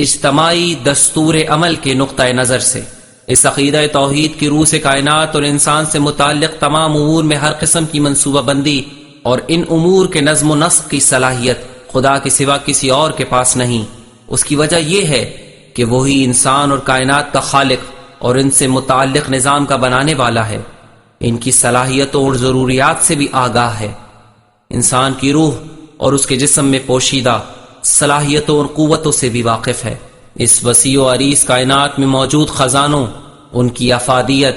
اجتماعی دستور عمل کے نقطہ نظر سے اس عقیدہ توحید کی روح سے کائنات اور انسان سے متعلق تمام امور میں ہر قسم کی منصوبہ بندی اور ان امور کے نظم و نسق کی صلاحیت خدا کے سوا کسی اور کے پاس نہیں۔ اس کی وجہ یہ ہے کہ وہی انسان اور کائنات کا خالق اور ان سے متعلق نظام کا بنانے والا ہے، ان کی صلاحیتوں اور ضروریات سے بھی آگاہ ہے۔ انسان کی روح اور اس کے جسم میں پوشیدہ صلاحیتوں اور قوتوں سے بھی واقف ہے۔ اس وسیع و عریض کائنات میں موجود خزانوں، ان کی افادیت،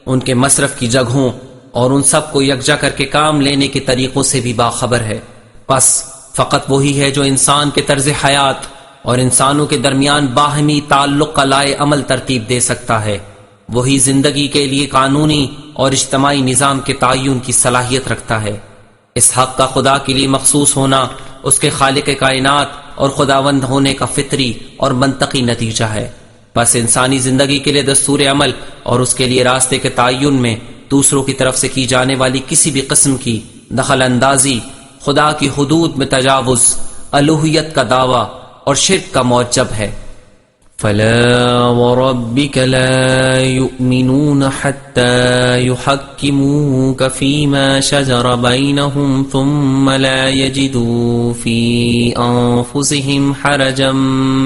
ان کے مصرف کی جگہوں اور ان سب کو یکجا کر کے کام لینے کے طریقوں سے بھی باخبر ہے۔ پس فقط وہی ہے جو انسان کے طرز حیات اور انسانوں کے درمیان باہمی تعلق کا لائے عمل ترتیب دے سکتا ہے۔ وہی زندگی کے لیے قانونی اور اجتماعی نظام کے تعین کی صلاحیت رکھتا ہے۔ اس حق کا خدا کے لیے مخصوص ہونا اس کے خالق کائنات اور خداوند ہونے کا فطری اور منطقی نتیجہ ہے۔ بس انسانی زندگی کے لیے دستور عمل اور اس کے لیے راستے کے تعین میں دوسروں کی طرف سے کی جانے والی کسی بھی قسم کی دخل اندازی، خدا کی حدود میں تجاوز، الوہیت کا دعویٰ اور شرک کا موجب ہے۔ فَلَا وَرَبِّكَ لَا يُؤْمِنُونَ حَتَّى يُحَكِّمُوكَ فِي مَا شَجَرَ بَيْنَهُمْ ثُمَّ لَا يَجِدُوا فِي أَنفُسِهِمْ حَرَجًا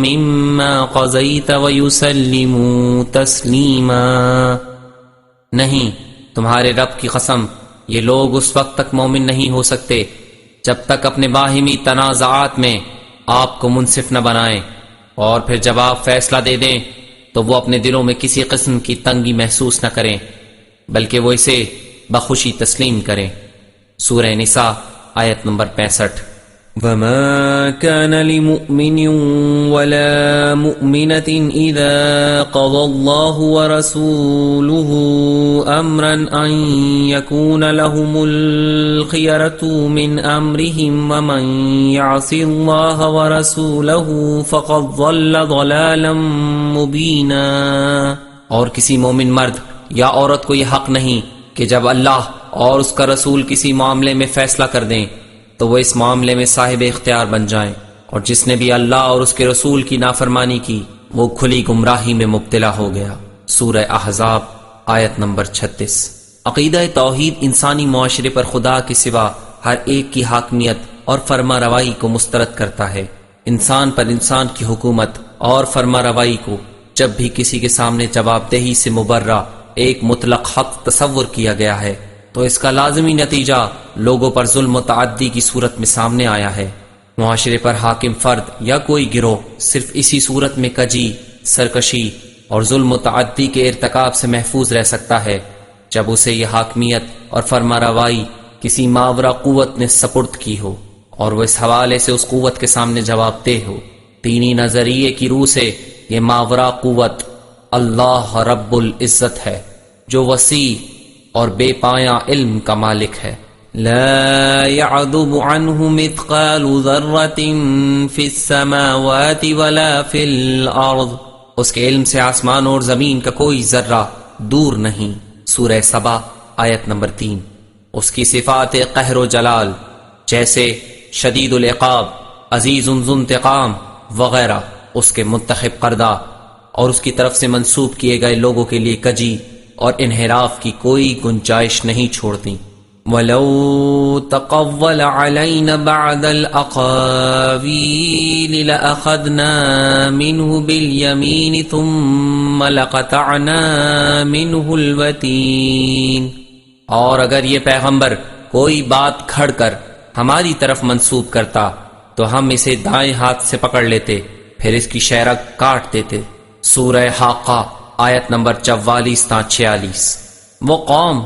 مِّمَّا قَضَيْتَ وَيُسَلِّمُوا تَسْلِيمًا۔ نہیں، تمہارے رب کی قسم، یہ لوگ اس وقت تک مومن نہیں ہو سکتے جب تک اپنے باہمی تنازعات میں آپ کو منصف نہ بنائیں، اور پھر جب آپ فیصلہ دے دیں تو وہ اپنے دلوں میں کسی قسم کی تنگی محسوس نہ کریں بلکہ وہ اسے بخوشی تسلیم کریں۔ سورہ نساء آیت نمبر 65۔ وَمَا كَانَ لِمُؤْمِنٍ وَلَا مُؤْمِنَةٍ إِذَا قَضَى اللَّهُ وَرَسُولُهُ أَمْرًا أَن يَكُونَ لَهُمُ الْخِيَرَةُ مِنْ أَمْرِهِمْ وَمَن يَعْصِ اللَّهَ وَرَسُولَهُ فَقَدْ ضَلَّ ضَلَالًا مُبِينًا۔ اور کسی مومن مرد یا عورت کو یہ حق نہیں کہ جب اللہ اور اس کا رسول کسی معاملے میں فیصلہ کر دیں تو وہ اس معاملے میں صاحب اختیار بن جائیں، اور جس نے بھی اللہ اور اس کے رسول کی نافرمانی کی وہ کھلی گمراہی میں مبتلا ہو گیا۔ سورہ احزاب آیت نمبر 36۔ عقیدہ توحید انسانی معاشرے پر خدا کے سوا ہر ایک کی حاکمیت اور فرما روائی کو مسترد کرتا ہے۔ انسان پر انسان کی حکومت اور فرما روائی کو جب بھی کسی کے سامنے جواب دہی سے مبرہ ایک مطلق حق تصور کیا گیا ہے تو اس کا لازمی نتیجہ لوگوں پر ظلم و تعدی کی صورت میں سامنے آیا ہے۔ معاشرے پر حاکم فرد یا کوئی گروہ صرف اسی صورت میں کجی، سرکشی اور ظلم و تعدی کے ارتکاب سے محفوظ رہ سکتا ہے جب اسے یہ حاکمیت اور فرمانروائی کسی ماورا قوت نے سپرد کی ہو اور وہ اس حوالے سے اس قوت کے سامنے جواب دہ ہو۔ دینی نظریے کی روح سے یہ ماورا قوت اللہ رب العزت ہے جو وسیع اور بے پایاں علم کا مالک ہے۔ لا يعذب عنه مثقال ذرة في السماوات ولا في الأرض۔ اس کے علم سے آسمان اور زمین کا کوئی ذرہ دور نہیں۔ سورہ سبا آیت نمبر 3۔ اس کی صفات قہر و جلال جیسے شدید العقاب، عزیز ذو انتقام وغیرہ اس کے منتخب کردہ اور اس کی طرف سے منسوب کیے گئے لوگوں کے لیے کجی اور انحراف کی کوئی گنجائش نہیں چھوڑتی۔ وَلَوْ تَقَوَّلَ عَلَيْنَا بَعْدَ الْأَقَاوِيلِ لَأَخَذْنَا مِنْهُ بِالْيَمِينِ ثُمَّ لَقَطَعْنَا مِنْهُ الْوَتِينَ۔ اور اگر یہ پیغمبر کوئی بات کھڑ کر ہماری طرف منسوب کرتا تو ہم اسے دائیں ہاتھ سے پکڑ لیتے، پھر اس کی شہرگ کاٹ دیتے۔ سورہ حاقہ آیت نمبر 44 تا 46۔ وہ قوم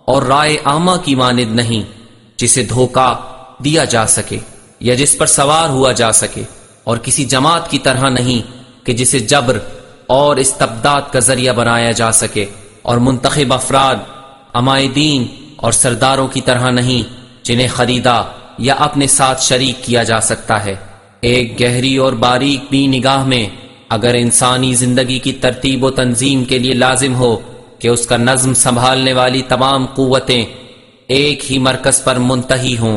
اور رائے عامہ کی مانند نہیں جسے دھوکہ دیا جا سکے یا جس پر سوار ہوا جا سکے، اور کسی جماعت کی طرح نہیں کہ جسے جبر اور استبداد کا ذریعہ بنایا جا سکے، اور منتخب افراد، عمائدین اور سرداروں کی طرح نہیں جنہیں خریدا یا اپنے ساتھ شریک کیا جا سکتا ہے۔ ایک گہری اور باریک بھی نگاہ میں اگر انسانی زندگی کی ترتیب و تنظیم کے لیے لازم ہو کہ اس کا نظم سنبھالنے والی تمام قوتیں ایک ہی مرکز پر منتہی ہوں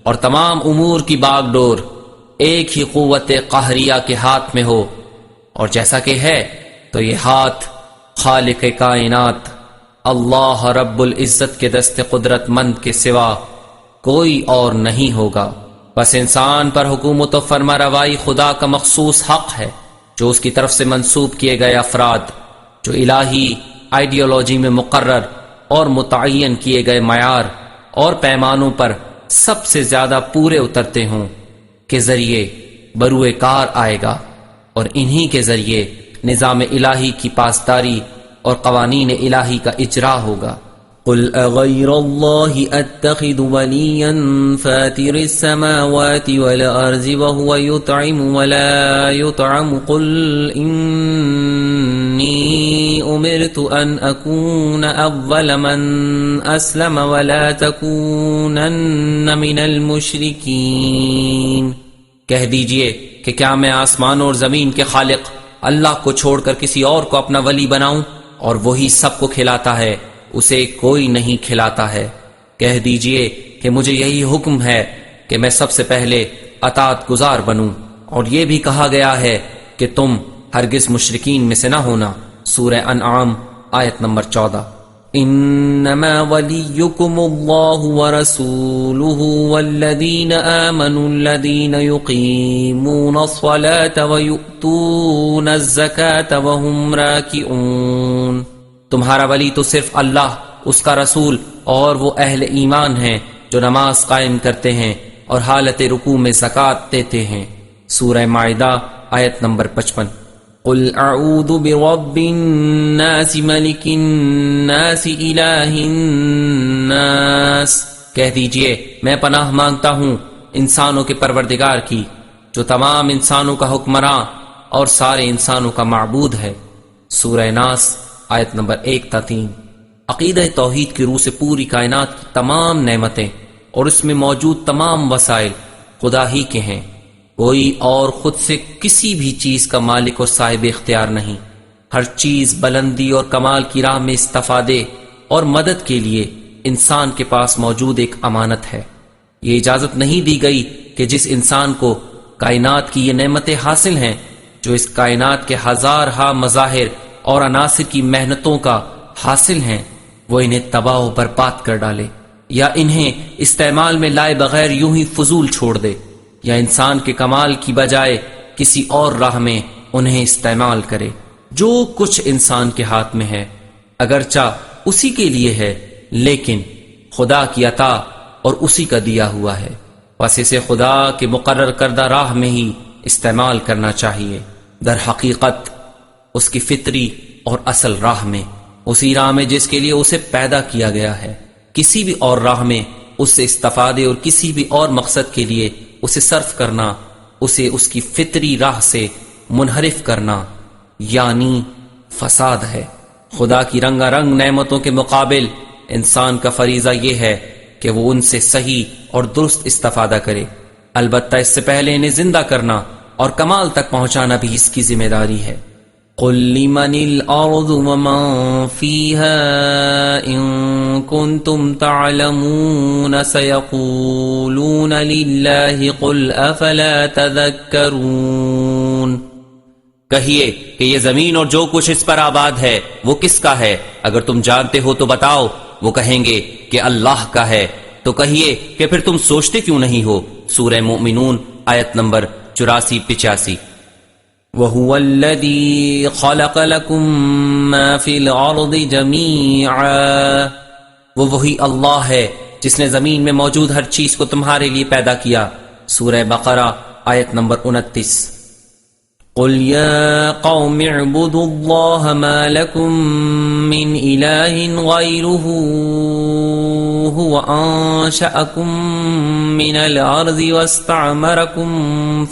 اور تمام امور کی باغ ڈور ایک ہی قوت قہریہ کے ہاتھ میں ہو، اور جیسا کہ ہے تو یہ ہاتھ خالق کائنات اللہ رب العزت کے دست قدرت مند کے سوا کوئی اور نہیں ہوگا۔ بس انسان پر حکومت و فرما روائی خدا کا مخصوص حق ہے، جو اس کی طرف سے منسوب کیے گئے افراد جو الہی آئیڈیالوجی میں مقرر اور متعین کیے گئے معیار اور پیمانوں پر سب سے زیادہ پورے اترتے ہوں کے ذریعے بروئے کار آئے گا، اور انہی کے ذریعے نظام الہی کی پاسداری اور قوانین الہی کا اجرا ہوگا۔ قل اغیر اللہ اتخذ ولیا فاتر السماوات والارض وهو يطعم ولا يطعم قل انی امرت ان اکون اول من اسلم ولا تکونن من المشرکین۔ کہہ دیجئے کہ کیا میں آسمانوں اور زمین کے خالق اللہ کو چھوڑ کر کسی اور کو اپنا ولی بناؤں، اور وہی سب کو کھلاتا ہے، اسے کوئی نہیں کھلاتا ہے۔ کہہ دیجئے کہ مجھے یہی حکم ہے کہ میں سب سے پہلے اطاعت گزار بنوں، اور یہ بھی کہا گیا ہے کہ تم ہرگز مشرکین میں سے نہ ہونا۔ سورہ انعام آیت نمبر 14۔ انما ولیکم اللہ ورسولہ والذین آمنوا الذین یقیمون الصلاة ویؤتون الزکاة وهم راکعون۔ تمہارا ولی تو صرف اللہ، اس کا رسول اور وہ اہل ایمان ہیں جو نماز قائم کرتے ہیں اور حالت رکوع میں زکوٰۃ دیتے ہیں۔ سورہ مائدہ آیت نمبر 55۔ قل اعوذ برب الناس ملک الناس الہ الناس۔ کہہ دیجئے میں پناہ مانگتا ہوں انسانوں کے پروردگار کی، جو تمام انسانوں کا حکمراں اور سارے انسانوں کا معبود ہے۔ سورہ ناس آیت نمبر 1 تا 3۔ عقیدہ توحید کی روح سے پوری کائنات کی تمام نعمتیں اور اس میں موجود تمام وسائل خدا ہی کے ہیں، کوئی اور خود سے کسی بھی چیز کا مالک اور صاحب اختیار نہیں۔ ہر چیز بلندی اور کمال کی راہ میں استفادے اور مدد کے لیے انسان کے پاس موجود ایک امانت ہے۔ یہ اجازت نہیں دی گئی کہ جس انسان کو کائنات کی یہ نعمتیں حاصل ہیں، جو اس کائنات کے ہزارہا مظاہر اور عناصر کی محنتوں کا حاصل ہیں، وہ انہیں تباہ و برباد کر ڈالے، یا انہیں استعمال میں لائے بغیر یوں ہی فضول چھوڑ دے، یا انسان کے کمال کی بجائے کسی اور راہ میں انہیں استعمال کرے۔ جو کچھ انسان کے ہاتھ میں ہے اگرچہ اسی کے لیے ہے، لیکن خدا کی عطا اور اسی کا دیا ہوا ہے، بس اسے خدا کے مقرر کردہ راہ میں ہی استعمال کرنا چاہیے۔ در حقیقت اس کی فطری اور اصل راہ میں، اسی راہ میں جس کے لیے اسے پیدا کیا گیا ہے۔ کسی بھی اور راہ میں اس سے استفادے اور کسی بھی اور مقصد کے لیے اسے صرف کرنا، اسے اس کی فطری راہ سے منحرف کرنا، یعنی فساد ہے۔ خدا کی رنگا رنگ نعمتوں کے مقابل انسان کا فریضہ یہ ہے کہ وہ ان سے صحیح اور درست استفادہ کرے، البتہ اس سے پہلے انہیں زندہ کرنا اور کمال تک پہنچانا بھی اس کی ذمہ داری ہے۔ قل لمن الارض ومن فيها ان كنتم تعلمون سيقولون لله قل افلا تذكرون۔ کہیے کہ یہ زمین اور جو کچھ اس پر آباد ہے وہ کس کا ہے؟ اگر تم جانتے ہو تو بتاؤ۔ وہ کہیں گے کہ اللہ کا ہے۔ تو کہیے کہ پھر تم سوچتے کیوں نہیں ہو؟ سورہ مومنون آیت نمبر 84-85۔ وَهُوَ الَّذِي خَلَقَ لَكُم مَّا فِي الْأَرْضِ جَمِيعًا۔ وہ وہی اللہ ہے جس نے زمین میں موجود ہر چیز کو تمہارے لیے پیدا کیا۔ سورہ بقرہ آیت نمبر 29۔ قُلْ يَا قَوْمِ اعْبُدُوا اللَّهَ مَا لَكُم مِّنْ إِلَٰهٍ غَيْرُهُ هُوَ أَنشَأَكُم مِّنَ الْأَرْضِ وَاسْتَعْمَرَكُم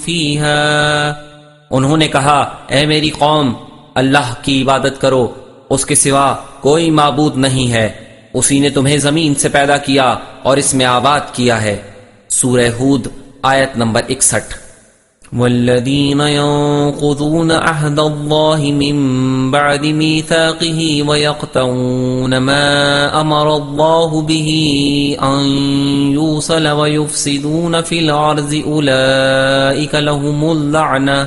فِيهَا۔ انہوں نے کہا اے میری قوم، اللہ کی عبادت کرو، اس کے سوا کوئی معبود نہیں ہے، اسی نے تمہیں زمین سے پیدا کیا اور اس میں آباد کیا ہے۔ سورہ ہود آیت نمبر 61۔ والذین ينقضون عہد اللہ من بعد میثاقہ ویقطعون ما امر اللہ به ان یوصل ویفسدون فی الارض اولئک لهم اللعنہ۔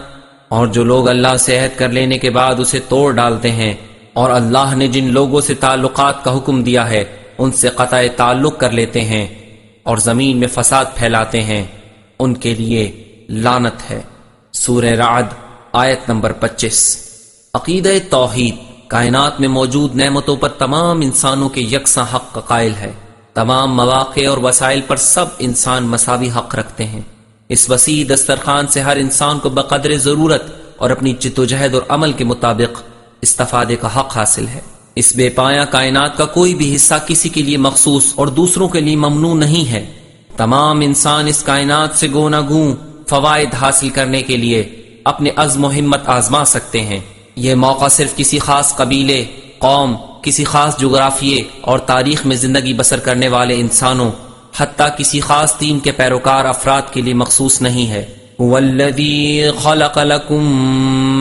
اور جو لوگ اللہ سے عہد کر لینے کے بعد اسے توڑ ڈالتے ہیں اور اللہ نے جن لوگوں سے تعلقات کا حکم دیا ہے ان سے قطع تعلق کر لیتے ہیں اور زمین میں فساد پھیلاتے ہیں، ان کے لیے لعنت ہے۔ سورہ رعد آیت نمبر 25۔ عقیدہ توحید کائنات میں موجود نعمتوں پر تمام انسانوں کے یکساں حق کا قائل ہے۔ تمام مواقع اور وسائل پر سب انسان مساوی حق رکھتے ہیں۔ اس وسیع دسترخوان سے ہر انسان کو بقدر ضرورت اور اپنی جدوجہد اور عمل کے مطابق استفادے کا حق حاصل ہے۔ اس بے پایہ کائنات کا کوئی بھی حصہ کسی کے لیے مخصوص اور دوسروں کے لیے ممنوع نہیں ہے۔ تمام انسان اس کائنات سے گونا گوں فوائد حاصل کرنے کے لیے اپنے عزم و ہمت آزما سکتے ہیں۔ یہ موقع صرف کسی خاص قبیلے، قوم، کسی خاص جغرافیے اور تاریخ میں زندگی بسر کرنے والے انسانوں، حتیٰ کسی خاص دین کے پیروکار افراد کے لیے مخصوص نہیں ہے۔ وَالَّذِي خَلَقَ لَكُم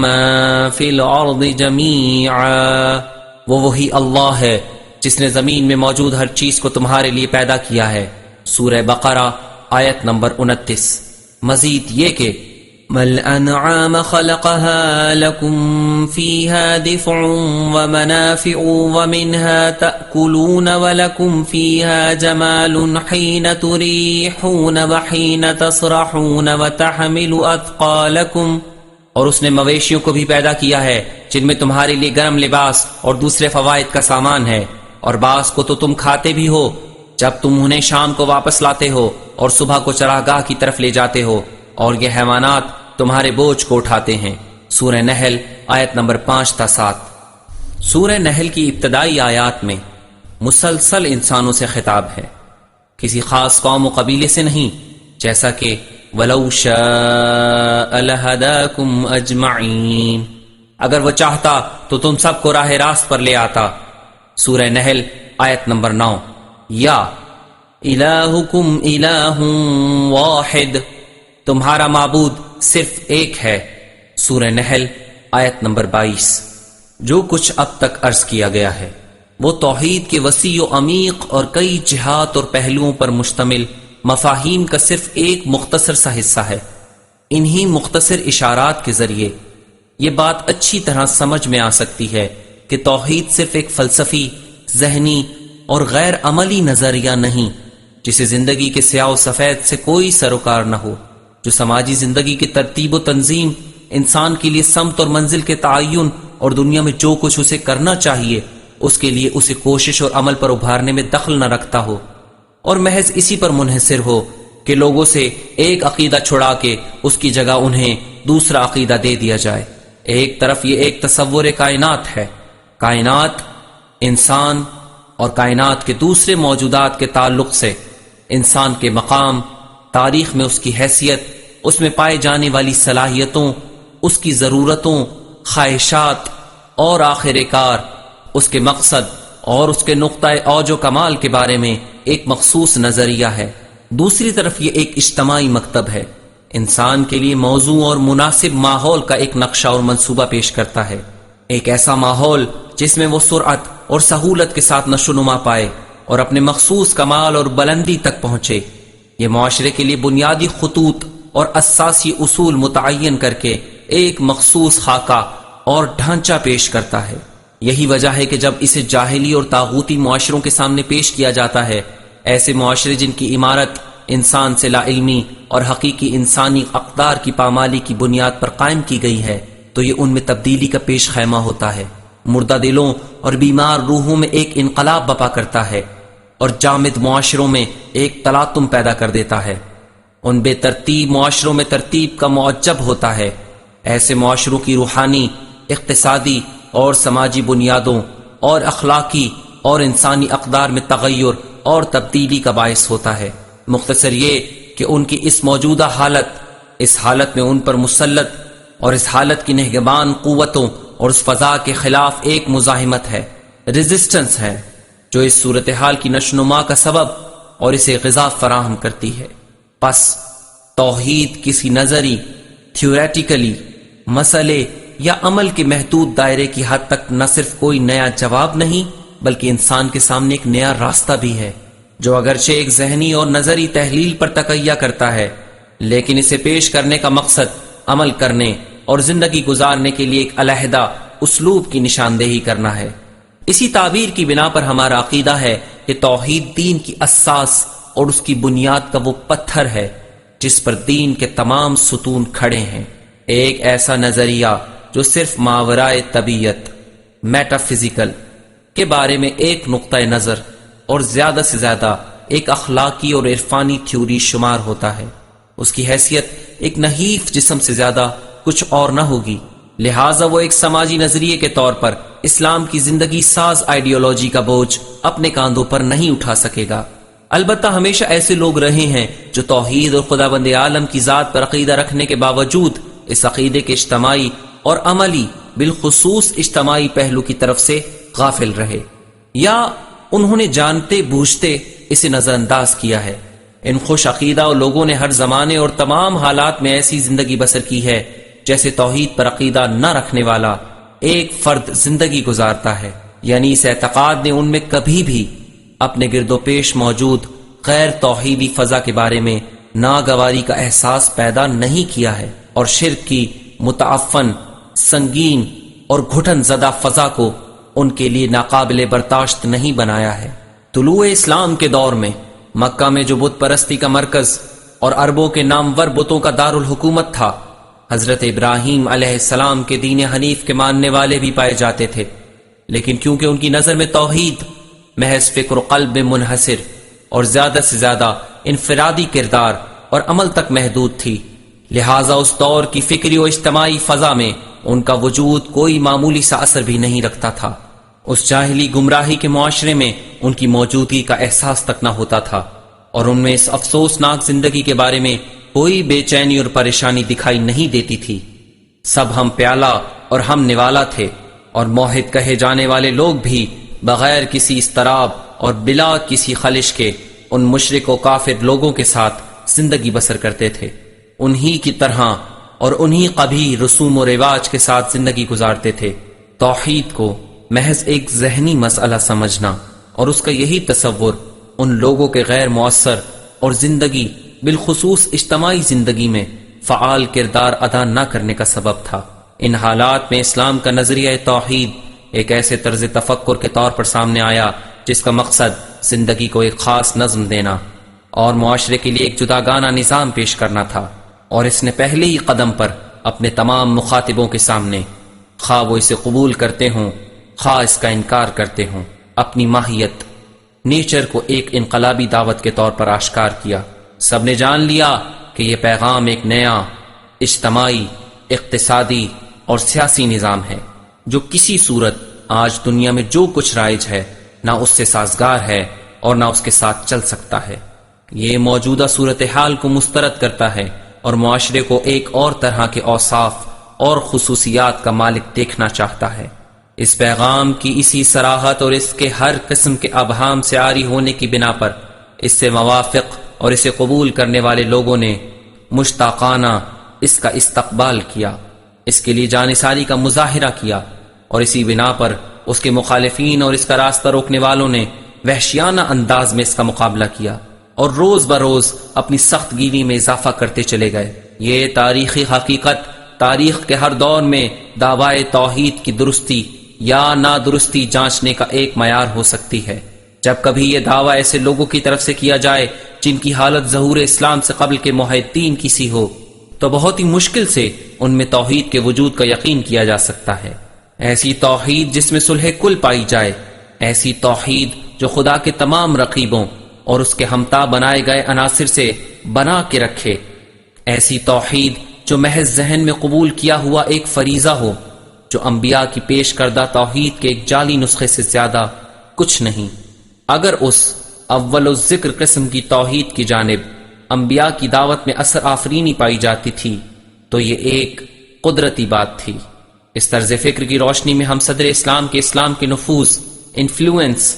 مَّا فِي الْأَرْضِ جَمِيعًا، وہ وہی اللہ ہے جس نے زمین میں موجود ہر چیز کو تمہارے لیے پیدا کیا ہے۔ سورہ بقرہ آیت نمبر 29۔ مزید یہ کہ وَالْأَنْعَامَ خَلَقَهَا لَكُمْ فِيهَا دِفْعٌ وَمَنَافِعُ وَمِنْهَا تَأْكُلُونَ وَلَكُمْ فِيهَا جَمَالٌ حِينَ تُرِيحُونَ وَحِينَ تَصْرَحُونَ وَتَحْمِلُ أَثْقَالَكُمْ، اور اس نے مویشیوں کو بھی پیدا کیا ہے جن میں تمہارے لیے گرم لباس اور دوسرے فوائد کا سامان ہے، اور بعض کو تو تم کھاتے بھی ہو جب تم انہیں شام کو واپس لاتے ہو اور صبح کو چراگاہ کی طرف لے جاتے ہو، اور یہ حیوانات تمہارے بوجھ کو اٹھاتے ہیں۔ سورہ نحل آیت نمبر 5 تا 7۔ سورہ نحل کی ابتدائی آیات میں مسلسل انسانوں سے خطاب ہے، کسی خاص قوم و قبیلے سے نہیں، جیسا کہ وَلَوْ شَاءَ لَهَدَاكُمْ أَجْمَعِينَ، اگر وہ چاہتا تو تم سب کو راہ راست پر لے آتا۔ سورہ نحل آیت نمبر 9۔ یا الہکم الہ واحد، تمہارا معبود صرف ایک ہے۔ سورہ نحل آیت نمبر 22۔ جو کچھ اب تک عرض کیا گیا ہے وہ توحید کے وسیع و عمیق اور کئی جہات اور پہلوؤں پر مشتمل مفاہیم کا صرف ایک مختصر سا حصہ ہے۔ انہی مختصر اشارات کے ذریعے یہ بات اچھی طرح سمجھ میں آ سکتی ہے کہ توحید صرف ایک فلسفی، ذہنی اور غیر عملی نظریہ نہیں جسے زندگی کے سیاہ و سفید سے کوئی سروکار نہ ہو، جو سماجی زندگی کی ترتیب و تنظیم، انسان کے لیے سمت اور منزل کے تعین اور دنیا میں جو کچھ اسے کرنا چاہیے اس کے لیے اسے کوشش اور عمل پر ابھارنے میں دخل نہ رکھتا ہو، اور محض اسی پر منحصر ہو کہ لوگوں سے ایک عقیدہ چھڑا کے اس کی جگہ انہیں دوسرا عقیدہ دے دیا جائے۔ ایک طرف یہ ایک تصور کائنات ہے، کائنات، انسان اور کائنات کے دوسرے موجودات کے تعلق سے انسان کے مقام، تاریخ میں اس کی حیثیت، اس میں پائے جانے والی صلاحیتوں، اس کی ضرورتوں، خواہشات اور آخر کار اس کے مقصد اور اس کے نقطۂ اوج و کمال کے بارے میں ایک مخصوص نظریہ ہے۔ دوسری طرف یہ ایک اجتماعی مکتب ہے، انسان کے لیے موزوں اور مناسب ماحول کا ایک نقشہ اور منصوبہ پیش کرتا ہے، ایک ایسا ماحول جس میں وہ سرعت اور سہولت کے ساتھ نشو نما پائے اور اپنے مخصوص کمال اور بلندی تک پہنچے۔ یہ معاشرے کے لیے بنیادی خطوط اور اساسی اصول متعین کر کے ایک مخصوص خاکہ اور ڈھانچہ پیش کرتا ہے۔ یہی وجہ ہے کہ جب اسے جاہلی اور طاغوتی معاشروں کے سامنے پیش کیا جاتا ہے، ایسے معاشرے جن کی عمارت انسان سے لا علمی اور حقیقی انسانی اقدار کی پامالی کی بنیاد پر قائم کی گئی ہے، تو یہ ان میں تبدیلی کا پیش خیمہ ہوتا ہے، مردہ دلوں اور بیمار روحوں میں ایک انقلاب بپا کرتا ہے اور جامد معاشروں میں ایک تلاطم پیدا کر دیتا ہے، ان بے ترتیب معاشروں میں ترتیب کا معجب ہوتا ہے۔ ایسے معاشروں کی روحانی، اقتصادی اور سماجی بنیادوں اور اخلاقی اور انسانی اقدار میں تغیر اور تبدیلی کا باعث ہوتا ہے۔ مختصر یہ کہ ان کی اس موجودہ حالت، اس حالت میں ان پر مسلط اور اس حالت کی نگہبان قوتوں اور اس فضا کے خلاف ایک مزاحمت ہے، ریزسٹنس ہے، جو اس صورتحال کی نشوونما کا سبب اور اسے غذا فراہم کرتی ہے۔ پس توحید کسی نظری، تھیوریٹیکلی مسئلے یا عمل کے محدود دائرے کی حد تک نہ صرف کوئی نیا جواب نہیں بلکہ انسان کے سامنے ایک نیا راستہ بھی ہے، جو اگرچہ ایک ذہنی اور نظری تحلیل پر تکیہ کرتا ہے، لیکن اسے پیش کرنے کا مقصد عمل کرنے اور زندگی گزارنے کے لیے ایک علیحدہ اسلوب کی نشاندہی کرنا ہے۔ اسی تعبیر کی بنا پر ہمارا عقیدہ ہے کہ توحید دین کی اساس اور اس کی بنیاد کا وہ پتھر ہے جس پر دین کے تمام ستون کھڑے ہیں۔ ایک ایسا نظریہ جو صرف ماورائے طبیعت میٹا فزیکل کے بارے میں ایک نقطہ نظر اور زیادہ سے زیادہ ایک اخلاقی اور عرفانی تھیوری شمار ہوتا ہے، اس کی حیثیت ایک نحیف جسم سے زیادہ کچھ اور نہ ہوگی، لہٰذا وہ ایک سماجی نظریے کے طور پر اسلام کی زندگی ساز آئیڈیالوجی کا بوجھ اپنے کاندھوں پر نہیں اٹھا سکے گا۔ البتہ ہمیشہ ایسے لوگ رہے ہیں جو توحید اور خداوند عالم کی ذات پر عقیدہ رکھنے کے باوجود اس عقیدے کے اجتماعی اور عملی بالخصوص اجتماعی پہلو کی طرف سے غافل رہے، یا انہوں نے جانتے بوجھتے اسے نظر انداز کیا ہے۔ ان خوش عقیدہ لوگوں نے ہر زمانے اور تمام حالات میں ایسی زندگی بسر کی ہے جیسے توحید پر عقیدہ نہ رکھنے والا ایک فرد زندگی گزارتا ہے، یعنی اس اعتقاد نے ان میں کبھی بھی اپنے گرد و پیش موجود غیر توحیدی فضا کے بارے میں ناگواری کا احساس پیدا نہیں کیا ہے، اور شرک کی متعفن، سنگین اور گھٹن زدہ فضا کو ان کے لیے ناقابل برداشت نہیں بنایا ہے۔ طلوع اسلام کے دور میں مکہ میں جو بت پرستی کا مرکز اور عربوں کے نامور بتوں کا دارالحکومت تھا، حضرت ابراہیم علیہ السلام کے دین حنیف کے ماننے والے بھی پائے جاتے تھے، لیکن کیونکہ ان کی نظر میں توحید محض فکر و قلب میں منحصر اور زیادہ سے زیادہ انفرادی کردار اور عمل تک محدود تھی، لہٰذا اس دور کی فکری و اجتماعی فضا میں ان کا وجود کوئی معمولی سا اثر بھی نہیں رکھتا تھا۔ اس جاہلی گمراہی کے معاشرے میں ان کی موجودگی کا احساس تک نہ ہوتا تھا، اور ان میں اس افسوسناک زندگی کے بارے میں کوئی بے چینی اور پریشانی دکھائی نہیں دیتی تھی۔ سب ہم پیالہ اور ہم نوالا تھے، اور موحد کہے جانے والے لوگ بھی بغیر کسی اضطراب اور بلا کسی خلش کے ان مشرک و کافر لوگوں کے ساتھ زندگی بسر کرتے تھے، انہی کی طرح اور انہی قبیح رسوم و رواج کے ساتھ زندگی گزارتے تھے۔ توحید کو محض ایک ذہنی مسئلہ سمجھنا اور اس کا یہی تصور ان لوگوں کے غیر مؤثر اور زندگی بالخصوص اجتماعی زندگی میں فعال کردار ادا نہ کرنے کا سبب تھا۔ ان حالات میں اسلام کا نظریہ توحید ایک ایسے طرز تفکر کے طور پر سامنے آیا جس کا مقصد زندگی کو ایک خاص نظم دینا اور معاشرے کے لیے ایک جداگانہ نظام پیش کرنا تھا، اور اس نے پہلے ہی قدم پر اپنے تمام مخاطبوں کے سامنے، خواہ وہ اسے قبول کرتے ہوں خواہ اس کا انکار کرتے ہوں، اپنی ماہیت نیچر کو ایک انقلابی دعوت کے طور پر آشکار کیا۔ سب نے جان لیا کہ یہ پیغام ایک نیا اجتماعی، اقتصادی اور سیاسی نظام ہے جو کسی صورت آج دنیا میں جو کچھ رائج ہے نہ اس سے سازگار ہے اور نہ اس کے ساتھ چل سکتا ہے۔ یہ موجودہ صورتحال کو مسترد کرتا ہے اور معاشرے کو ایک اور طرح کے اوصاف اور خصوصیات کا مالک دیکھنا چاہتا ہے۔ اس پیغام کی اسی صراحت اور اس کے ہر قسم کے ابہام سے عاری ہونے کی بنا پر اس سے موافق اور اسے قبول کرنے والے لوگوں نے مشتاقانہ اس کا استقبال کیا، اس کے لیے جانثاری کا مظاہرہ کیا، اور اسی بنا پر اس کے مخالفین اور اس کا راستہ روکنے والوں نے وحشیانہ انداز میں اس کا مقابلہ کیا اور روز بروز اپنی سخت گیری میں اضافہ کرتے چلے گئے۔ یہ تاریخی حقیقت تاریخ کے ہر دور میں دعوی توحید کی درستی یا نادرستی جانچنے کا ایک معیار ہو سکتی ہے۔ جب کبھی یہ دعویٰ ایسے لوگوں کی طرف سے کیا جائے جن کی حالت ظہور اسلام سے قبل کے موحدین کی سی ہو، تو بہت ہی مشکل سے ان میں توحید کے وجود کا یقین کیا جا سکتا ہے۔ ایسی توحید جس میں صلح کل پائی جائے، ایسی توحید جو خدا کے تمام رقیبوں اور اس کے ہمتا بنائے گئے عناصر سے بنا کے رکھے، ایسی توحید جو محض ذہن میں قبول کیا ہوا ایک فریضہ ہو، جو انبیاء کی پیش کردہ توحید کے ایک جعلی نسخے سے زیادہ کچھ نہیں۔ اگر اس اول الذکر قسم کی توحید کی جانب انبیاء کی دعوت میں اثر آفرینی پائی جاتی تھی تو یہ ایک قدرتی بات تھی۔ اس طرز فکر کی روشنی میں ہم صدر اسلام کے نفوذ، انفلوئنس،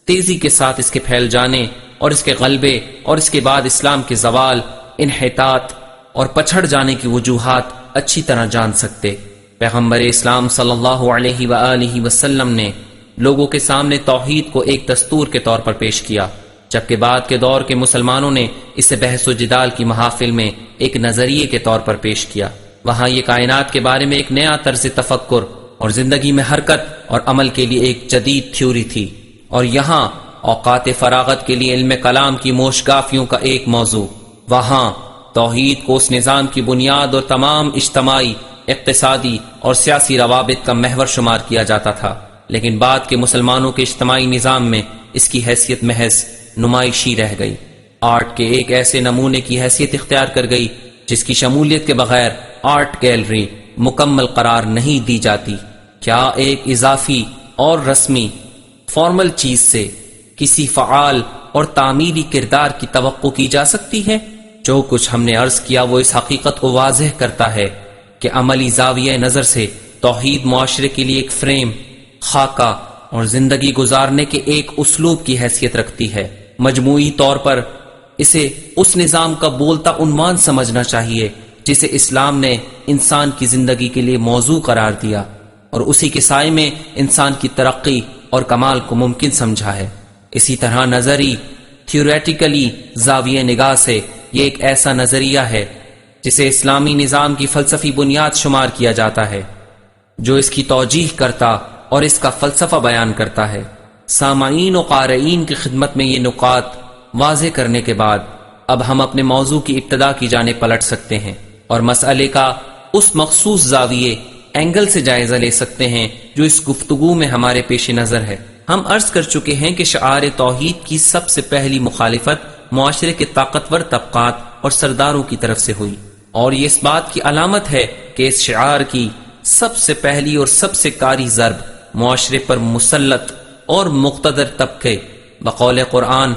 تیزی کے ساتھ اس کے پھیل جانے اور اس کے غلبے اور اس کے بعد اسلام کے زوال، انحطاط اور پچھڑ جانے کی وجوہات اچھی طرح جان سکتے۔ پیغمبر اسلام صلی اللہ علیہ وآلہ وسلم نے لوگوں کے سامنے توحید کو ایک دستور کے طور پر پیش کیا، جبکہ بعد کے دور کے مسلمانوں نے اسے بحث و جدال کی محافل میں ایک نظریے کے طور پر پیش کیا۔ وہاں یہ کائنات کے بارے میں ایک نیا طرز تفکر اور زندگی میں حرکت اور عمل کے لیے ایک جدید تھیوری تھی، اور یہاں اوقات فراغت کے لیے علم کلام کی موشگافیوں کا ایک موضوع۔ وہاں توحید کو اس نظام کی بنیاد اور تمام اجتماعی، اقتصادی اور سیاسی روابط کا محور شمار کیا جاتا تھا، لیکن بعد کے مسلمانوں کے اجتماعی نظام میں اس کی حیثیت محض نمائشی رہ گئی، آرٹ کے ایک ایسے نمونے کی حیثیت اختیار کر گئی جس کی شمولیت کے بغیر آرٹ گیلری مکمل قرار نہیں دی جاتی۔ کیا ایک اضافی اور رسمی فارمل چیز سے کسی فعال اور تعمیری کردار کی توقع کی جا سکتی ہے؟ جو کچھ ہم نے عرض کیا وہ اس حقیقت کو واضح کرتا ہے کہ عملی زاویہ نظر سے توحید معاشرے کے لیے ایک فریم، خاکہ اور زندگی گزارنے کے ایک اسلوب کی حیثیت رکھتی ہے۔ مجموعی طور پر اسے اس نظام کا بولتا عنوان سمجھنا چاہیے جسے اسلام نے انسان کی زندگی کے لیے موضوع قرار دیا اور اسی کے سائے میں انسان کی ترقی اور کمال کو ممکن سمجھا ہے۔ اسی طرح نظری تھیوریٹیکلی زاویہ نگاہ سے یہ ایک ایسا نظریہ ہے جسے اسلامی نظام کی فلسفی بنیاد شمار کیا جاتا ہے، جو اس کی توجیح کرتا اور اس کا فلسفہ بیان کرتا ہے۔ سامعین و قارئین کی خدمت میں یہ نکات واضح کرنے کے بعد اب ہم اپنے موضوع کی ابتدا کی جانب پلٹ سکتے ہیں اور مسئلے کا اس مخصوص زاویے اینگل سے جائزہ لے سکتے ہیں جو اس گفتگو میں ہمارے پیش نظر ہے۔ ہم عرض کر چکے ہیں کہ شعار توحید کی سب سے پہلی مخالفت معاشرے کے طاقتور طبقات اور سرداروں کی طرف سے ہوئی، اور یہ اس بات کی علامت ہے کہ اس شعار کی سب سے پہلی اور سب سے کاری ضرب معاشرے پر مسلط اور مقتدر طبقے، بقول قرآن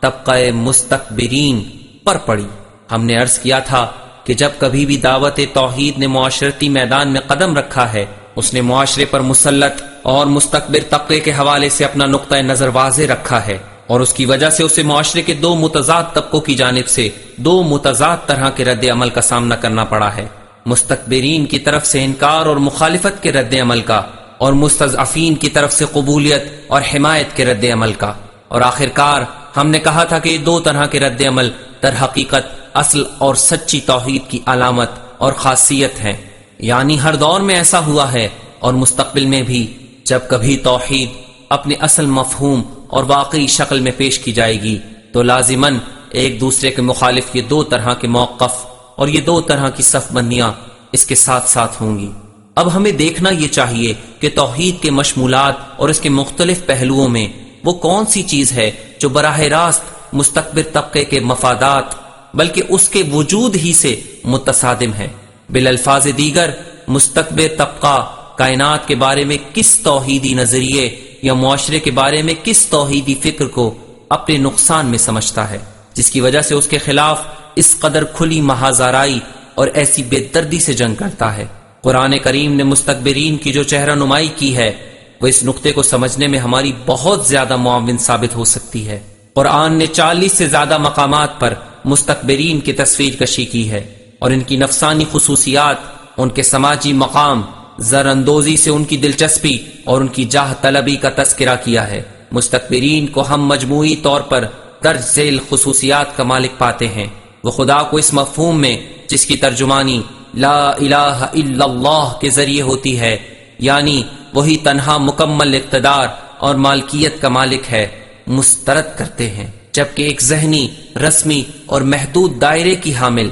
طبقہ مستکبرین پر پڑی۔ ہم نے عرض کیا تھا کہ جب کبھی بھی دعوت توحید نے معاشرتی میدان میں قدم رکھا ہے، اس نے معاشرے پر مسلط اور مستکبر طبقے کے حوالے سے اپنا نقطہ نظر واضح رکھا ہے، اور اس کی وجہ سے اسے معاشرے کے دو متضاد طبقوں کی جانب سے دو متضاد طرح کے رد عمل کا سامنا کرنا پڑا ہے، مستکبرین کی طرف سے انکار اور مخالفت کے رد عمل کا، اور مستضعفین کی طرف سے قبولیت اور حمایت کے رد عمل کا، اور آخرکار ہم نے کہا تھا کہ یہ دو طرح کے رد عمل در حقیقت اصل اور سچی توحید کی علامت اور خاصیت ہیں، یعنی ہر دور میں ایسا ہوا ہے اور مستقبل میں بھی جب کبھی توحید اپنے اصل مفہوم اور واقعی شکل میں پیش کی جائے گی تو لازماً ایک دوسرے کے مخالف یہ دو طرح کے موقف اور یہ دو طرح کی صف بندیاں اس کے ساتھ ساتھ ہوں گی۔ اب ہمیں دیکھنا یہ چاہیے کہ توحید کے مشمولات اور اس کے مختلف پہلوؤں میں وہ کون سی چیز ہے جو براہ راست مستکبر طبقے کے مفادات بلکہ اس کے وجود ہی سے متصادم ہے۔ بالالفاظ دیگر مستکبر طبقہ کائنات کے بارے میں کس توحیدی نظریے یا معاشرے کے بارے میں کس توحیدی فکر کو اپنے نقصان میں سمجھتا ہے، جس کی وجہ سے اس کے خلاف اس قدر کھلی محاذرائی اور ایسی بے دردی سے جنگ کرتا ہے۔ قرآن کریم نے مستکبرین کی جو چہرہ نمائی کی ہے وہ اس نقطے کو سمجھنے میں ہماری بہت زیادہ معاون ثابت ہو سکتی ہے۔ قرآن نے 40 سے زیادہ مقامات پر مستکبرین کی تصویر کشی کی ہے اور ان کی نفسانی خصوصیات، ان کے سماجی مقام، زر اندوزی سے ان کی دلچسپی اور ان کی جاہ طلبی کا تذکرہ کیا ہے۔ مستکبرین کو ہم مجموعی طور پر درج ذیل خصوصیات کا مالک پاتے ہیں۔ وہ خدا کو اس مفہوم میں جس کی ترجمانی لا الہ الا اللہ کے ذریعے ہوتی ہے، یعنی وہی تنہا مکمل اقتدار اور مالکیت کا مالک ہے، مسترد کرتے ہیں، جبکہ ایک ذہنی، رسمی اور محدود دائرے کی حامل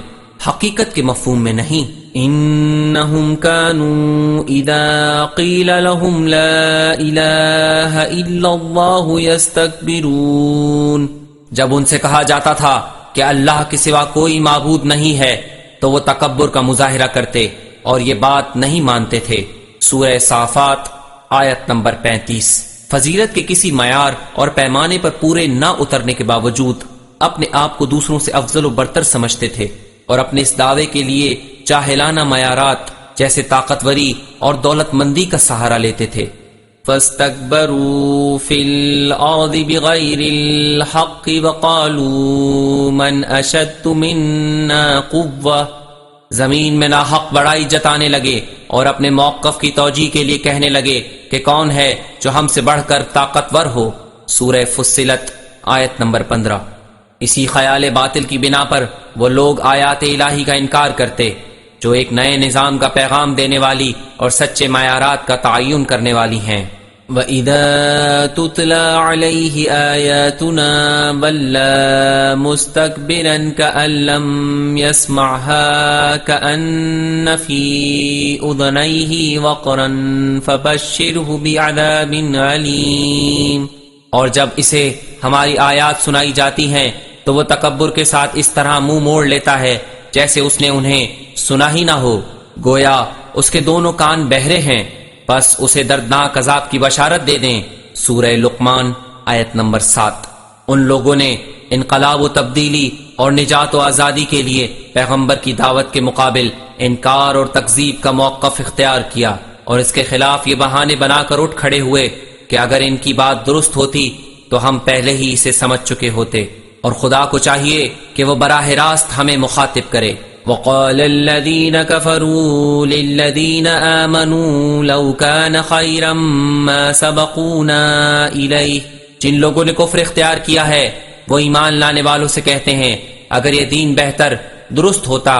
حقیقت کے مفہوم میں نہیں۔ انہم کانوا اذا قیل لهم لا الہ الا اللہ یستکبرون، جب ان سے کہا جاتا تھا کہ اللہ کے سوا کوئی معبود نہیں ہے تو وہ تکبر کا مظاہرہ کرتے اور یہ بات نہیں مانتے تھے۔ سورہ صافات آیت نمبر 35۔ فضیلت کے کسی معیار اور پیمانے پر پورے نہ اترنے کے باوجود اپنے آپ کو دوسروں سے افضل و برتر سمجھتے تھے اور اپنے اس دعوے کے لیے جاہلانہ معیارات جیسے طاقتوری اور دولت مندی کا سہارا لیتے تھے۔ فاستكبروا في الأرض بغير الحق وقالوا من أشد منا قوة، زمین میں ناحق بڑائی جتانے لگے اور اپنے موقف کی توجیہ کے لیے کہنے لگے کہ کون ہے جو ہم سے بڑھ کر طاقتور ہو۔ سورہ فصلت آیت نمبر 15۔ اسی خیال باطل کی بنا پر وہ لوگ آیات الہی کا انکار کرتے جو ایک نئے نظام کا پیغام دینے والی اور سچے معیارات کا تعین کرنے والی ہیں۔ وَإِذَا تُتْلَى عَلَيْهِ آيَاتُنَا وَلَّى مُسْتَكْبِرًا كَأَن لَّمْ يَسْمَعْهَا كَأَنَّ فِي أُذُنَيْهِ وَقْرًا فَبَشِّرْهُ بِعَذَابٍ أَلِيمٍ۔ اور جب اسے ہماری آیات سنائی جاتی ہیں تو وہ تکبر کے ساتھ اس طرح منہ موڑ لیتا ہے جیسے اس نے انہیں سنا ہی نہ ہو، گویا اس کے دونوں کان بہرے ہیں، بس اسے دردناک عذاب کی بشارت دے دیں۔ سورہ لقمان آیت نمبر 7۔ ان لوگوں نے انقلاب و تبدیلی اور نجات و آزادی کے لیے پیغمبر کی دعوت کے مقابل انکار اور تکذیب کا موقف اختیار کیا، اور اس کے خلاف یہ بہانے بنا کر اٹھ کھڑے ہوئے کہ اگر ان کی بات درست ہوتی تو ہم پہلے ہی اسے سمجھ چکے ہوتے، اور خدا کو چاہیے کہ وہ براہ راست ہمیں مخاطب کرے۔ وَقَالَ الَّذِينَ كَفَرُوا لِلَّذِينَ آمَنُوا لَوْ كَانَ خَيْرًا مَا سَبَقُونَا إِلَيْهِ۔ جن لوگوں نے کفر اختیار کیا ہے وہ ایمان لانے والوں سے کہتے ہیں اگر یہ دین بہتر درست ہوتا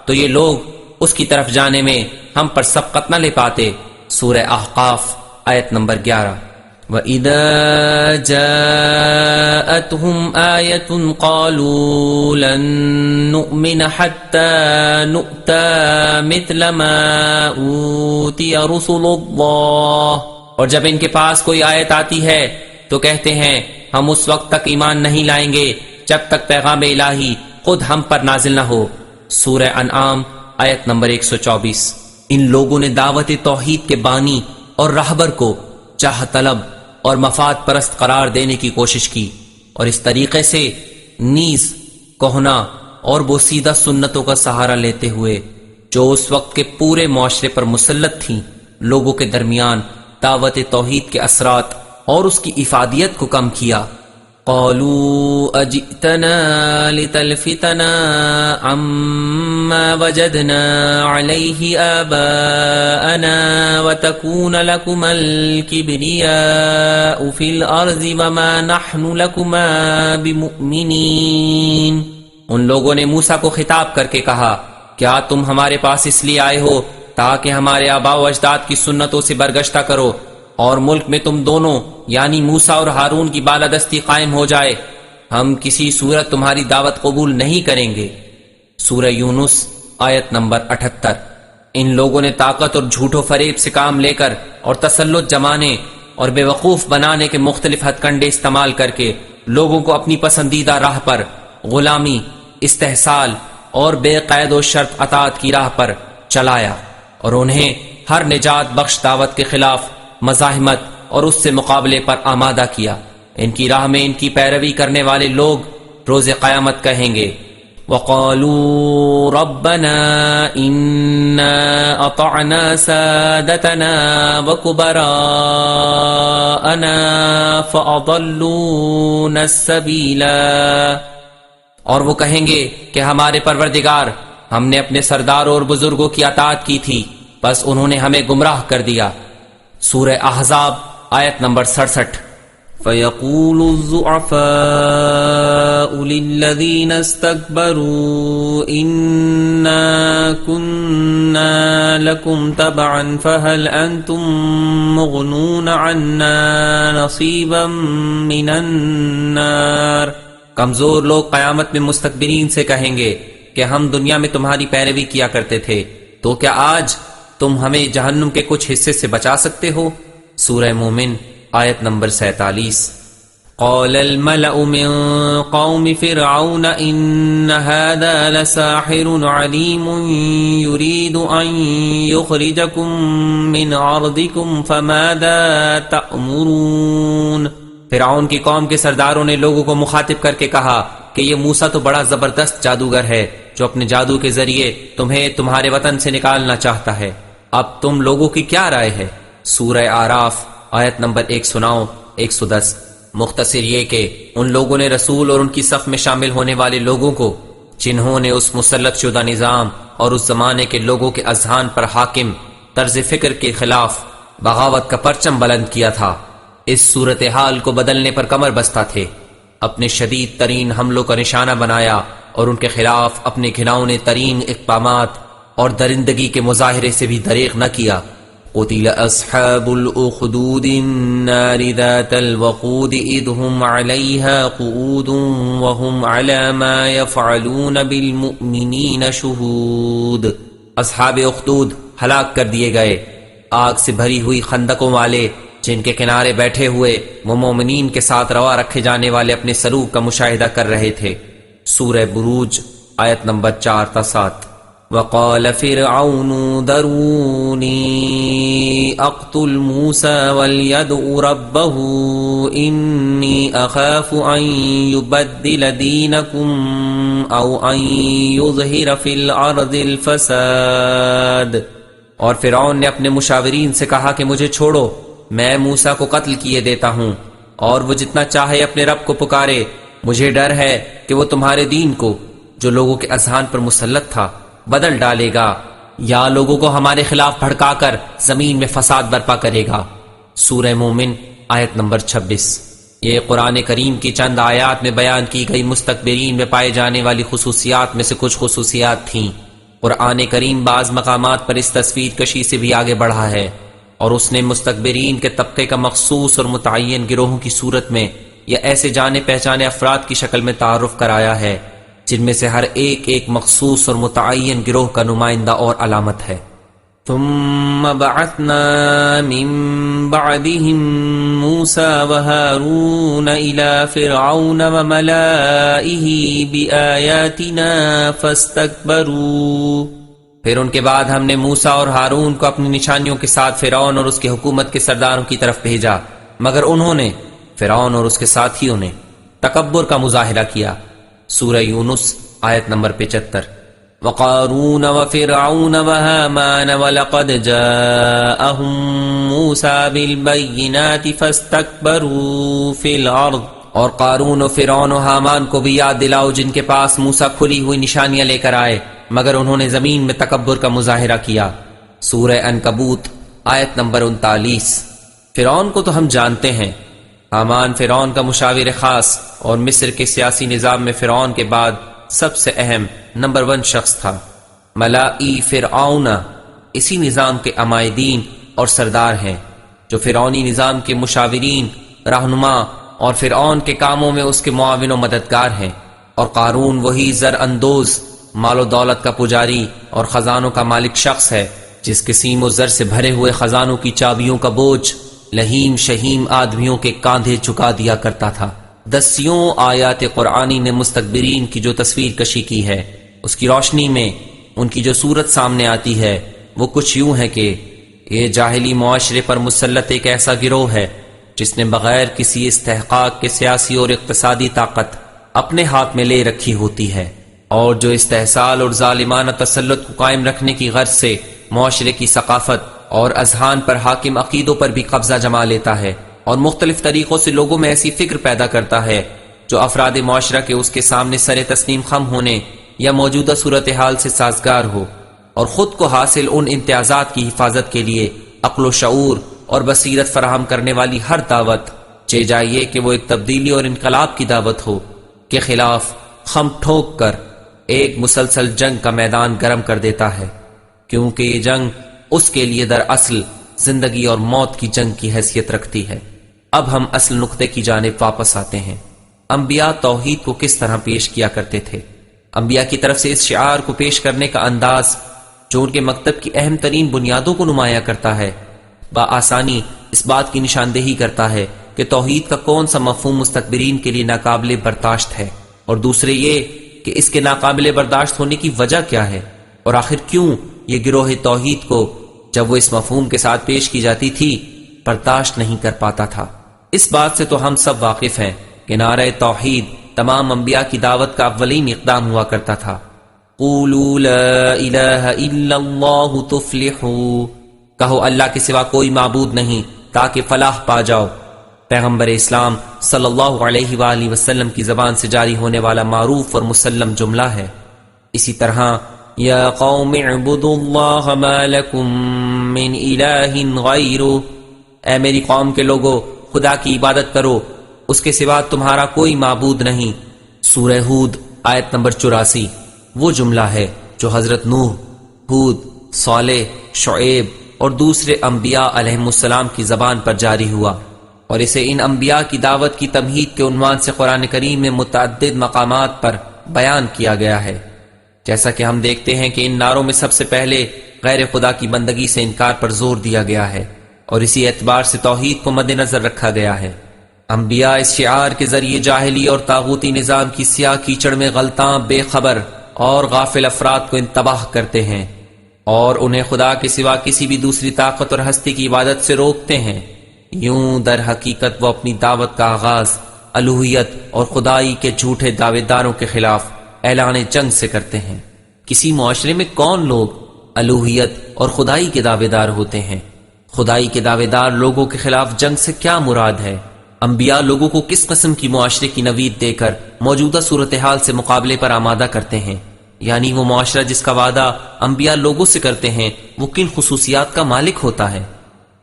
تو یہ لوگ اس کی طرف جانے میں ہم پر سبقت نہ لے پاتے۔ سورہ احقاف آیت نمبر 11۔ وَإِذَا جَاءَتْهُمْ آيَةٌ قَالُوا لَن نُّؤْمِنَ حَتَّى نُؤْتَىٰ مِثْلَ مَا أُوتِيَ رُسُلُ اللَّهِ۔ اور جب ان کے پاس کوئی آیت آتی ہے تو کہتے ہیں ہم اس وقت تک ایمان نہیں لائیں گے جب تک پیغام الہی خود ہم پر نازل نہ ہو۔ سورہ انعام آیت نمبر 124۔ ان لوگوں نے دعوت توحید کے بانی اور راہبر کو چاہ طلب اور مفاد پرست قرار دینے کی کوشش کی، اور اس طریقے سے نیز کہنا اور بوسیدہ سنتوں کا سہارا لیتے ہوئے جو اس وقت کے پورے معاشرے پر مسلط تھیں لوگوں کے درمیان دعوت توحید کے اثرات اور اس کی افادیت کو کم کیا۔ قالوا اجئتنا لتلفتنا عما وجدنا عليه آباءنا وتكون لكما الكبرياء في الأرض وما نحن لكما بمؤمنين۔ ان لوگوں نے موسیٰ کو خطاب کر کے کہا کیا تم ہمارے پاس اس لیے آئے ہو تاکہ ہمارے آباء و اجداد کی سنتوں سے برگشتہ کرو اور ملک میں تم دونوں یعنی موسیٰ اور ہارون کی بالادستی قائم ہو جائے؟ ہم کسی صورت تمہاری دعوت قبول نہیں کریں گے۔ سورہ یونس آیت نمبر 78۔ ان لوگوں نے طاقت اور جھوٹ و فریب سے کام لے کر اور تسلط جمانے اور بے وقوف بنانے کے مختلف ہتھ کنڈے استعمال کر کے لوگوں کو اپنی پسندیدہ راہ پر غلامی، استحصال اور بے قید و شرط اطاعت کی راہ پر چلایا، اور انہیں ہر نجات بخش دعوت کے خلاف مزاحمت اور اس سے مقابلے پر آمادہ کیا۔ ان کی راہ میں ان کی پیروی کرنے والے لوگ روز قیامت کہیں گے وَقَالُوا رَبَّنَا إِنَّا أَطَعْنَا سَادَتَنَا وَكُبَرَاءَنَا فَأَضَلُّونَا السَّبِيلَا۔ اور وہ کہیں گے کہ ہمارے پروردگار ہم نے اپنے سرداروں اور بزرگوں کی اطاعت کی تھی بس انہوں نے ہمیں گمراہ کر دیا۔ سورہ احزاب آیت نمبر 67۔ فَيَقُولُ الضُّعَفَاءُ لِلَّذِينَ اسْتَكْبَرُوا إِنَّا كُنَّا لَكُمْ تَبَعًا فَهَلْ أَنْتُمْ مُغْنُونَ عَنَّا نَصِيبًا مِّنَ النَّارِ۔ کمزور لوگ قیامت میں مستکبرین سے کہیں گے کہ ہم دنیا میں تمہاری پیروی کیا کرتے تھے تو کیا آج تم ہمیں جہنم کے کچھ حصے سے بچا سکتے ہو؟ سورہ مومن آیت نمبر 47۔ قال الملأ من قوم فرعون إن هذا لساحر عليم يريد أن يخرجكم من أرضكم فماذا تأمرون۔ فرعون کی قوم کے سرداروں نے لوگوں کو مخاطب کر کے کہا کہ یہ موسیٰ تو بڑا زبردست جادوگر ہے جو اپنے جادو کے ذریعے تمہیں تمہارے وطن سے نکالنا چاہتا ہے، اب تم لوگوں کی کیا رائے ہے؟ سورہ آراف آیت نمبر 109 110۔ مختصر یہ کہ ان لوگوں نے رسول اور ان کی صف میں شامل ہونے والے لوگوں کو جنہوں نے اس مسلط شدہ نظام اور اس زمانے کے لوگوں کے اذہان پر حاکم طرز فکر کے خلاف بغاوت کا پرچم بلند کیا تھا، اس صورتحال کو بدلنے پر کمر بستہ تھے، اپنے شدید ترین حملوں کا نشانہ بنایا اور ان کے خلاف اپنے گھناؤنے ترین اقدامات اور درندگی کے مظاہرے سے بھی دریغ نہ کیا۔ قتل اصحاب الاخدود النار ذات الوقود اذ هم عليها قعود وهم على ما يفعلون بالمؤمنين شهود۔ اصحاب اخدود ہلاک کر دیے گئے، آگ سے بھری ہوئی خندقوں والے جن کے کنارے بیٹھے ہوئے وہ مومنین کے ساتھ روا رکھے جانے والے اپنے سلوک کا مشاہدہ کر رہے تھے۔ سورہ بروج آیت نمبر 4 تا 7۔ وقال فرعون ذروني اقتل موسى وليدع ربه إني أخاف أن يبدل دينكم أو أن يظهر في الأرض الفساد۔ اور فرعون نے اپنے مشاورین سے کہا کہ مجھے چھوڑو، میں موسیٰ کو قتل کیے دیتا ہوں، اور وہ جتنا چاہے اپنے رب کو پکارے، مجھے ڈر ہے کہ وہ تمہارے دین کو جو لوگوں کے اذہان پر مسلط تھا بدل ڈالے گا، یا لوگوں کو ہمارے خلاف بھڑکا کر زمین میں فساد برپا کرے گا۔ سورہ مومن آیت نمبر 26۔ یہ قرآن کریم کی چند آیات میں بیان کی گئی مستکبرین میں پائے جانے والی خصوصیات میں سے کچھ خصوصیات تھیں۔ قرآن کریم بعض مقامات پر اس تصویر کشی سے بھی آگے بڑھا ہے، اور اس نے مستکبرین کے طبقے کا مخصوص اور متعین گروہوں کی صورت میں یا ایسے جانے پہچانے افراد کی شکل میں تعارف کرایا ہے جن میں سے ہر ایک ایک مخصوص اور متعین گروہ کا نمائندہ اور علامت ہے۔ ثم بعثنا من بعدهم موسى وهارون إلى فرعون وملائه بآياتنا فاستكبروا۔ پھر ان کے بعد ہم نے موسیٰ اور ہارون کو اپنی نشانیوں کے ساتھ فرعون اور اس کی حکومت کے سرداروں کی طرف بھیجا، مگر انہوں نے، فرعون اور اس کے ساتھیوں نے، تکبر کا مظاہرہ کیا۔ سورہ یونس آیت نمبر 75۔ وقارون وفرعون وهامان ولقد جاءهم موسى بالبينات فاستكبروا في الأرض۔ اور قارون و فرعون و حامان کو بھی یاد دلاؤ جن کے پاس موسیٰ کھلی ہوئی نشانیاں لے کر آئے، مگر انہوں نے زمین میں تکبر کا مظاہرہ کیا۔ سورہ عنکبوت آیت نمبر 39۔ فرعون کو تو ہم جانتے ہیں، حامان فرعون کا مشاور خاص اور مصر کے سیاسی نظام میں فرعون کے بعد سب سے اہم نمبر 1 شخص تھا۔ ملائی فرعون اسی نظام کے عمائدین اور سردار ہیں جو فرعونی نظام کے مشاورین، رہنما اور فرعون کے کاموں میں اس کے معاون و مددگار ہیں۔ اور قارون وہی زر اندوز، مال و دولت کا پجاری اور خزانوں کا مالک شخص ہے جس کے سیم و زر سے بھرے ہوئے خزانوں کی چابیوں کا بوجھ لہیم شہیم آدمیوں کے کاندھے چکا دیا کرتا تھا۔ دسیوں آیات قرآنی نے مستکبرین کی جو تصویر کشی کی ہے، اس کی روشنی میں ان کی جو صورت سامنے آتی ہے وہ کچھ یوں ہے کہ یہ جاہلی معاشرے پر مسلط ایک ایسا گروہ ہے جس نے بغیر کسی استحقاق کے سیاسی اور اقتصادی طاقت اپنے ہاتھ میں لے رکھی ہوتی ہے، اور جو استحصال اور ظالمانہ تسلط کو قائم رکھنے کی غرض سے معاشرے کی ثقافت اور اذہان پر حاکم عقیدوں پر بھی قبضہ جما لیتا ہے، اور مختلف طریقوں سے لوگوں میں ایسی فکر پیدا کرتا ہے جو افراد معاشرہ کے اس کے سامنے سر تسلیم خم ہونے یا موجودہ صورتحال سے سازگار ہو، اور خود کو حاصل ان امتیازات کی حفاظت کے لیے عقل و شعور اور بصیرت فراہم کرنے والی ہر دعوت، چاہے جائے کہ وہ ایک تبدیلی اور انقلاب کی دعوت ہو، کے خلاف خم ٹھوک کر ایک مسلسل جنگ کا میدان گرم کر دیتا ہے، کیونکہ یہ جنگ اس کے لیے دراصل زندگی اور موت کی جنگ کی حیثیت رکھتی ہے۔ اب ہم اصل نقطے کی جانب واپس آتے ہیں۔ انبیاء توحید کو کس طرح پیش کیا کرتے تھے؟ انبیاء کی طرف سے اس شعار کو پیش کرنے کا انداز جو ان کے مکتب کی اہم ترین بنیادوں کو نمایاں کرتا ہے، بآسانی اس بات کی نشاندہی کرتا ہے کہ توحید کا کون سا مفہوم مستکبرین کے لیے ناقابل برداشت ہے، اور دوسرے یہ کہ اس کے ناقابل برداشت ہونے کی وجہ کیا ہے، اور آخر کیوں یہ گروہ توحید کو جب وہ اس مفہوم کے ساتھ پیش کی جاتی تھی برداشت نہیں کر پاتا تھا۔ اس بات سے تو ہم سب واقف ہیں کہ نعرہ توحید تمام انبیاء کی دعوت کا اولین اقدام ہوا کرتا تھا۔ قولوا لا الہ الا اللہ تفلحوا، کہو اللہ کے سوا کوئی معبود نہیں تاکہ فلاح پا جاؤ۔ پیغمبر اسلام صلی اللہ علیہ وآلہ وسلم کی زبان سے جاری ہونے والا معروف اور مسلم جملہ ہے۔ اسی طرح یا قوم اعبدوا اللہ ما لکم من الہ غیرہ، اے میری قوم کے لوگو خدا کی عبادت کرو، اس کے سوا تمہارا کوئی معبود نہیں۔ سورہ ہود آیت نمبر 84 وہ جملہ ہے جو حضرت نوح ہود، صالح، شعیب اور دوسرے انبیاء علیہم السلام کی زبان پر جاری ہوا، اور اسے ان انبیاء کی دعوت کی تمہید کے عنوان سے قرآن کریم میں متعدد مقامات پر بیان کیا گیا ہے۔ جیسا کہ ہم دیکھتے ہیں کہ ان نعروں میں سب سے پہلے غیر خدا کی بندگی سے انکار پر زور دیا گیا ہے، اور اسی اعتبار سے توحید کو مد نظر رکھا گیا ہے۔ انبیاء اس شعار کے ذریعے جاہلی اور طاغوتی نظام کی سیاہ کیچڑ میں غلطاں، بے خبر اور غافل افراد کو انتباہ کرتے ہیں، اور انہیں خدا کے سوا کسی بھی دوسری طاقت اور ہستی کی عبادت سے روکتے ہیں۔ یوں در حقیقت وہ اپنی دعوت کا آغاز الوہیت اور خدائی کے جھوٹے دعوے داروں کے خلاف اعلان جنگ سے کرتے ہیں۔ کسی معاشرے میں کون لوگ الوہیت اور خدائی کے دعوے دار ہوتے ہیں؟ خدائی کے دعوے دار لوگوں کے خلاف جنگ سے کیا مراد ہے؟ انبیاء لوگوں کو کس قسم کی معاشرے کی نوید دے کر موجودہ صورتحال سے مقابلے پر آمادہ کرتے ہیں؟ یعنی وہ معاشرہ جس کا وعدہ انبیاء لوگوں سے کرتے ہیں وہ کن خصوصیات کا مالک ہوتا ہے؟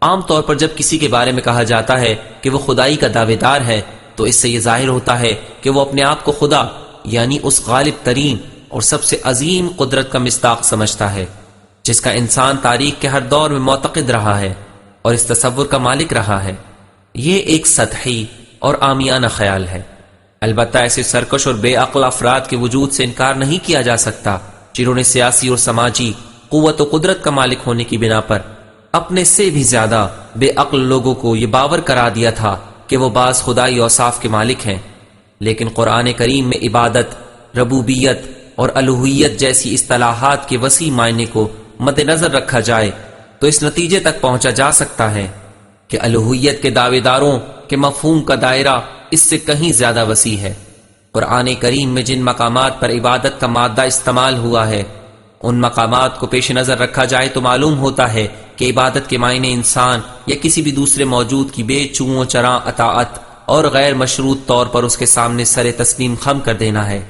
عام طور پر جب کسی کے بارے میں کہا جاتا ہے کہ وہ خدائی کا دعوے دار ہے تو اس سے یہ ظاہر ہوتا ہے کہ وہ اپنے آپ کو خدا یعنی اس غالب ترین اور سب سے عظیم قدرت کا مصداق سمجھتا ہے، جس کا انسان تاریخ کے ہر دور میں معتقد رہا ہے اور اس تصور کا مالک رہا ہے۔ یہ ایک سطحی اور عامیانہ خیال ہے۔ البتہ ایسے سرکش اور بے عقل افراد کے وجود سے انکار نہیں کیا جا سکتا جنہوں نے سیاسی اور سماجی قوت و قدرت کا مالک ہونے کی بنا پر اپنے سے بھی زیادہ بے عقل لوگوں کو یہ باور کرا دیا تھا کہ وہ بعض خدائی اوصاف کے مالک ہیں۔ لیکن قرآن کریم میں عبادت، ربوبیت اور الوہیت جیسی اصطلاحات کے وسیع معنی کو مد نظر رکھا جائے تو اس نتیجے تک پہنچا جا سکتا ہے کہ الوہیت کے دعوے داروں کے مفہوم کا دائرہ اس سے کہیں زیادہ وسیع ہے۔ قرآن کریم میں جن مقامات پر عبادت کا مادہ استعمال ہوا ہے ان مقامات کو پیش نظر رکھا جائے تو معلوم ہوتا ہے کہ عبادت کے معنی انسان یا کسی بھی دوسرے موجود کی بے چوں چراں اطاعت اور غیر مشروط طور پر اس کے سامنے سر تسلیم خم کر دینا ہے۔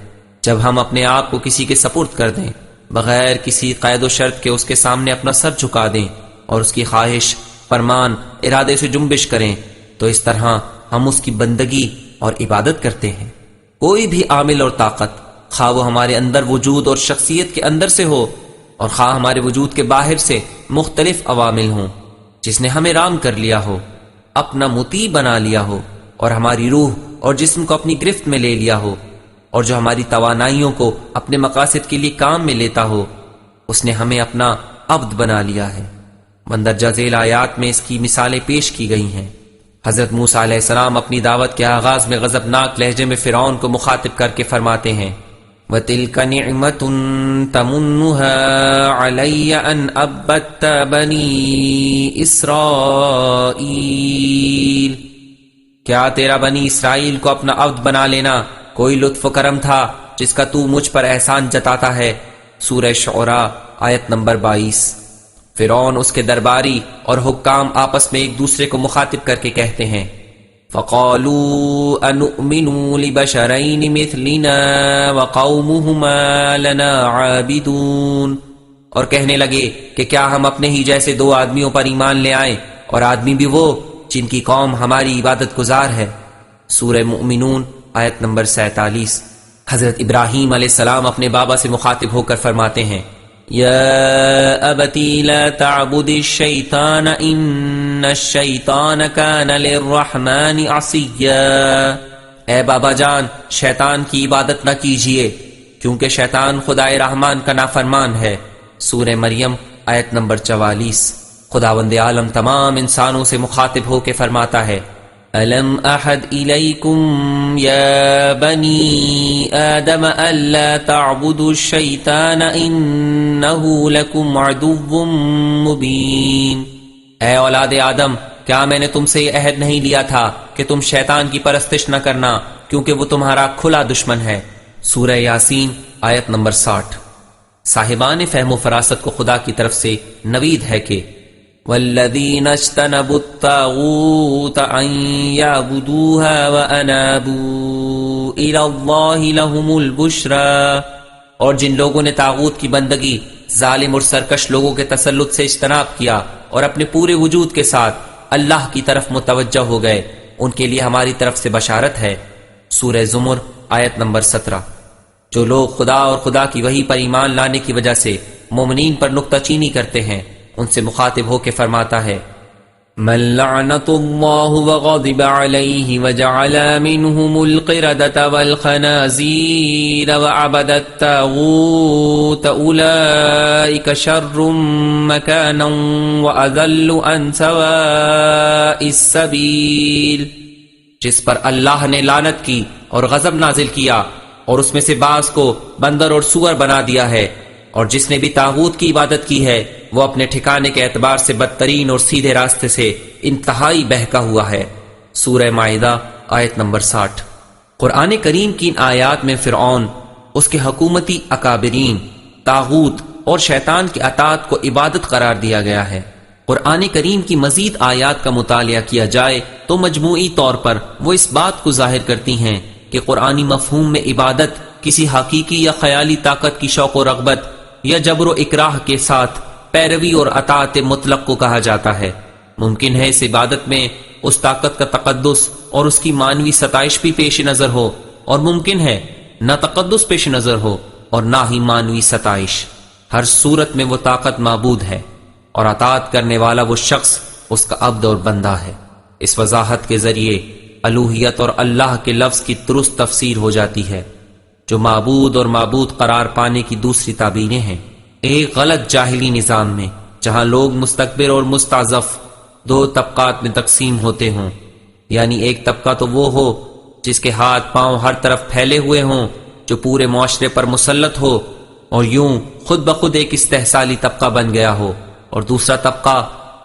جب ہم اپنے آپ کو کسی کے سپرد کر دیں، بغیر کسی قید و شرط کے اس کے سامنے اپنا سر جھکا دیں اور اس کی خواہش، فرمان، ارادے سے جنبش کریں تو اس طرح ہم اس کی بندگی اور عبادت کرتے ہیں۔ کوئی بھی عامل اور طاقت، خواہ وہ ہمارے اندر وجود اور شخصیت کے اندر سے ہو اور خواہ ہمارے وجود کے باہر سے مختلف عوامل ہوں، جس نے ہمیں رام کر لیا ہو، اپنا مطیع بنا لیا ہو اور ہماری روح اور جسم کو اپنی گرفت میں لے لیا ہو، اور جو ہماری توانائیوں کو اپنے مقاصد کے لیے کام میں لیتا ہو، اس نے ہمیں اپنا عبد بنا لیا ہے۔ مندرجہ ذیل آیات میں اس کی مثالیں پیش کی گئی ہیں۔ حضرت موسیٰ علیہ السلام اپنی دعوت کے آغاز میں غضبناک لہجے میں فرعون کو مخاطب کر کے فرماتے ہیں وَتِلْكَ نِعْمَةٌ تَمُنُّهَا عَلَيَّ أَنْ أَبَّدْتَ بَنِي إِسْرَائِيلَ، کیا تیرا بنی اسرائیل کو اپنا عبد بنا لینا کوئی لطف و کرم تھا جس کا تو مجھ پر احسان جتاتا ہے؟ سورہ شعراء آیت نمبر 22۔ فرعون، اس کے درباری اور حکام آپس میں ایک دوسرے کو مخاطب کر کے کہتے ہیں فَقَالُوا أَنُؤْمِنُوا لِبَشَرَيْنِ مِثْلِنَا وَقَوْمُهُمَا لَنَا عَابِدُونَ، اور کہنے لگے کہ کیا ہم اپنے ہی جیسے دو آدمیوں پر ایمان لے آئیں اور آدمی بھی وہ جن کی قوم ہماری عبادت گزار ہے۔ سورہ مؤمنون آیت نمبر 47۔ حضرت ابراہیم علیہ السلام اپنے بابا سے مخاطب ہو کر فرماتے ہیں یا ابتی لا تعبد الشیطان ان الشیطان کان للرحمن عصیا، اے بابا جان شیطان کی عبادت نہ کیجیے کیونکہ شیطان خدائے رحمان کا نافرمان ہے۔ سورہ مریم آیت نمبر 44۔ خداوند عالم تمام انسانوں سے مخاطب ہو کے فرماتا ہے أَلَمْ أَحَدْ إِلَيْكُمْ يَا بَنِي آدَمَ أَلَّا تَعْبُدُوا الشَّيْطَانَ إِنَّهُ لَكُمْ عَدُوٌّ مُبِينٌ، اے اولاد آدم کیا میں نے تم سے یہ عہد نہیں لیا تھا کہ تم شیطان کی پرستش نہ کرنا کیونکہ وہ تمہارا کھلا دشمن ہے۔ سورہ یاسین آیت نمبر 60۔ صاحبان فہم و فراست کو خدا کی طرف سے نوید ہے کہ وَالَّذِينَ اجْتَنَبُوا الطَّاغُوتَ أَن يَعْبُدُوهَا وَأَنَابُوا إِلَى اللَّهِ لَهُمُ الْبُشْرَى، اور جن لوگوں نے طاغوت کی بندگی، ظالم اور سرکش لوگوں کے تسلط سے اجتناب کیا اور اپنے پورے وجود کے ساتھ اللہ کی طرف متوجہ ہو گئے، ان کے لیے ہماری طرف سے بشارت ہے۔ سورہ زمر آیت نمبر 17۔ جو لوگ خدا اور خدا کی وحی پر ایمان لانے کی وجہ سے مومنین پر نکتہ چینی کرتے ہیں، ان سے مخاطب ہو کے فرماتا ہے من لعنت اللہ وغضب علیہ وجعل منہم القردة والخنازیر وعبد الطاغوت اولئک شر مکانا واضل عن سواء السبیل۔ جس پر اللہ نے لعنت کی اور غضب نازل کیا اور اس میں سے بعض کو بندر اور سور بنا دیا ہے، اور جس نے بھی طاغوت کی عبادت کی ہے وہ اپنے ٹھکانے کے اعتبار سے بدترین اور سیدھے راستے سے انتہائی بہکا ہوا ہے۔ سورہ مائدہ آیت نمبر 60۔ قرآن کریم کی ان آیات میں فرعون، اس کے حکومتی اکابرین، طاغوت اور شیطان کی اطاعت کو عبادت قرار دیا گیا ہے۔ قرآن کریم کی مزید آیات کا مطالعہ کیا جائے تو مجموعی طور پر وہ اس بات کو ظاہر کرتی ہیں کہ قرآنی مفہوم میں عبادت کسی حقیقی یا خیالی طاقت کی شوق و رغبت یا جبر و اکراہ کے ساتھ پیروی اور اطاعت مطلق کو کہا جاتا ہے۔ ممکن ہے اس عبادت میں اس طاقت کا تقدس اور اس کی معنوی ستائش بھی پیش نظر ہو، اور ممکن ہے نہ تقدس پیش نظر ہو اور نہ ہی معنوی ستائش۔ ہر صورت میں وہ طاقت معبود ہے اور اطاعت کرنے والا وہ شخص اس کا عبد اور بندہ ہے۔ اس وضاحت کے ذریعے الوہیت اور اللہ کے لفظ کی درست تفسیر ہو جاتی ہے، جو معبود اور معبود قرار پانے کی دوسری تعبیریں ہیں۔ ایک غلط جاہلی نظام میں جہاں لوگ مستکبر اور مستعظف دو طبقات میں تقسیم ہوتے ہوں، یعنی ایک طبقہ تو وہ ہو جس کے ہاتھ پاؤں ہر طرف پھیلے ہوئے ہوں، جو پورے معاشرے پر مسلط ہو اور یوں خود بخود ایک استحصالی طبقہ بن گیا ہو، اور دوسرا طبقہ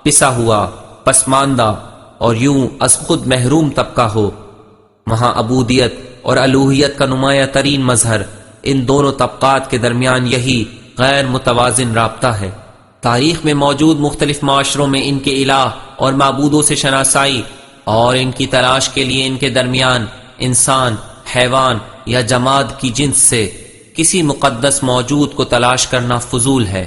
پسا ہوا، پسماندہ اور یوں از خود محروم طبقہ ہو۔ وہاں عبودیت اور الوہیت کا نمایاں ترین مظہر ان دونوں طبقات کے درمیان یہی غیر متوازن رابطہ ہے۔ تاریخ میں موجود مختلف معاشروں میں ان کے الہ اور معبودوں سے شناسائی اور ان کی تلاش کے لیے ان کے درمیان انسان، حیوان یا جماد کی جنس سے کسی مقدس موجود کو تلاش کرنا فضول ہے۔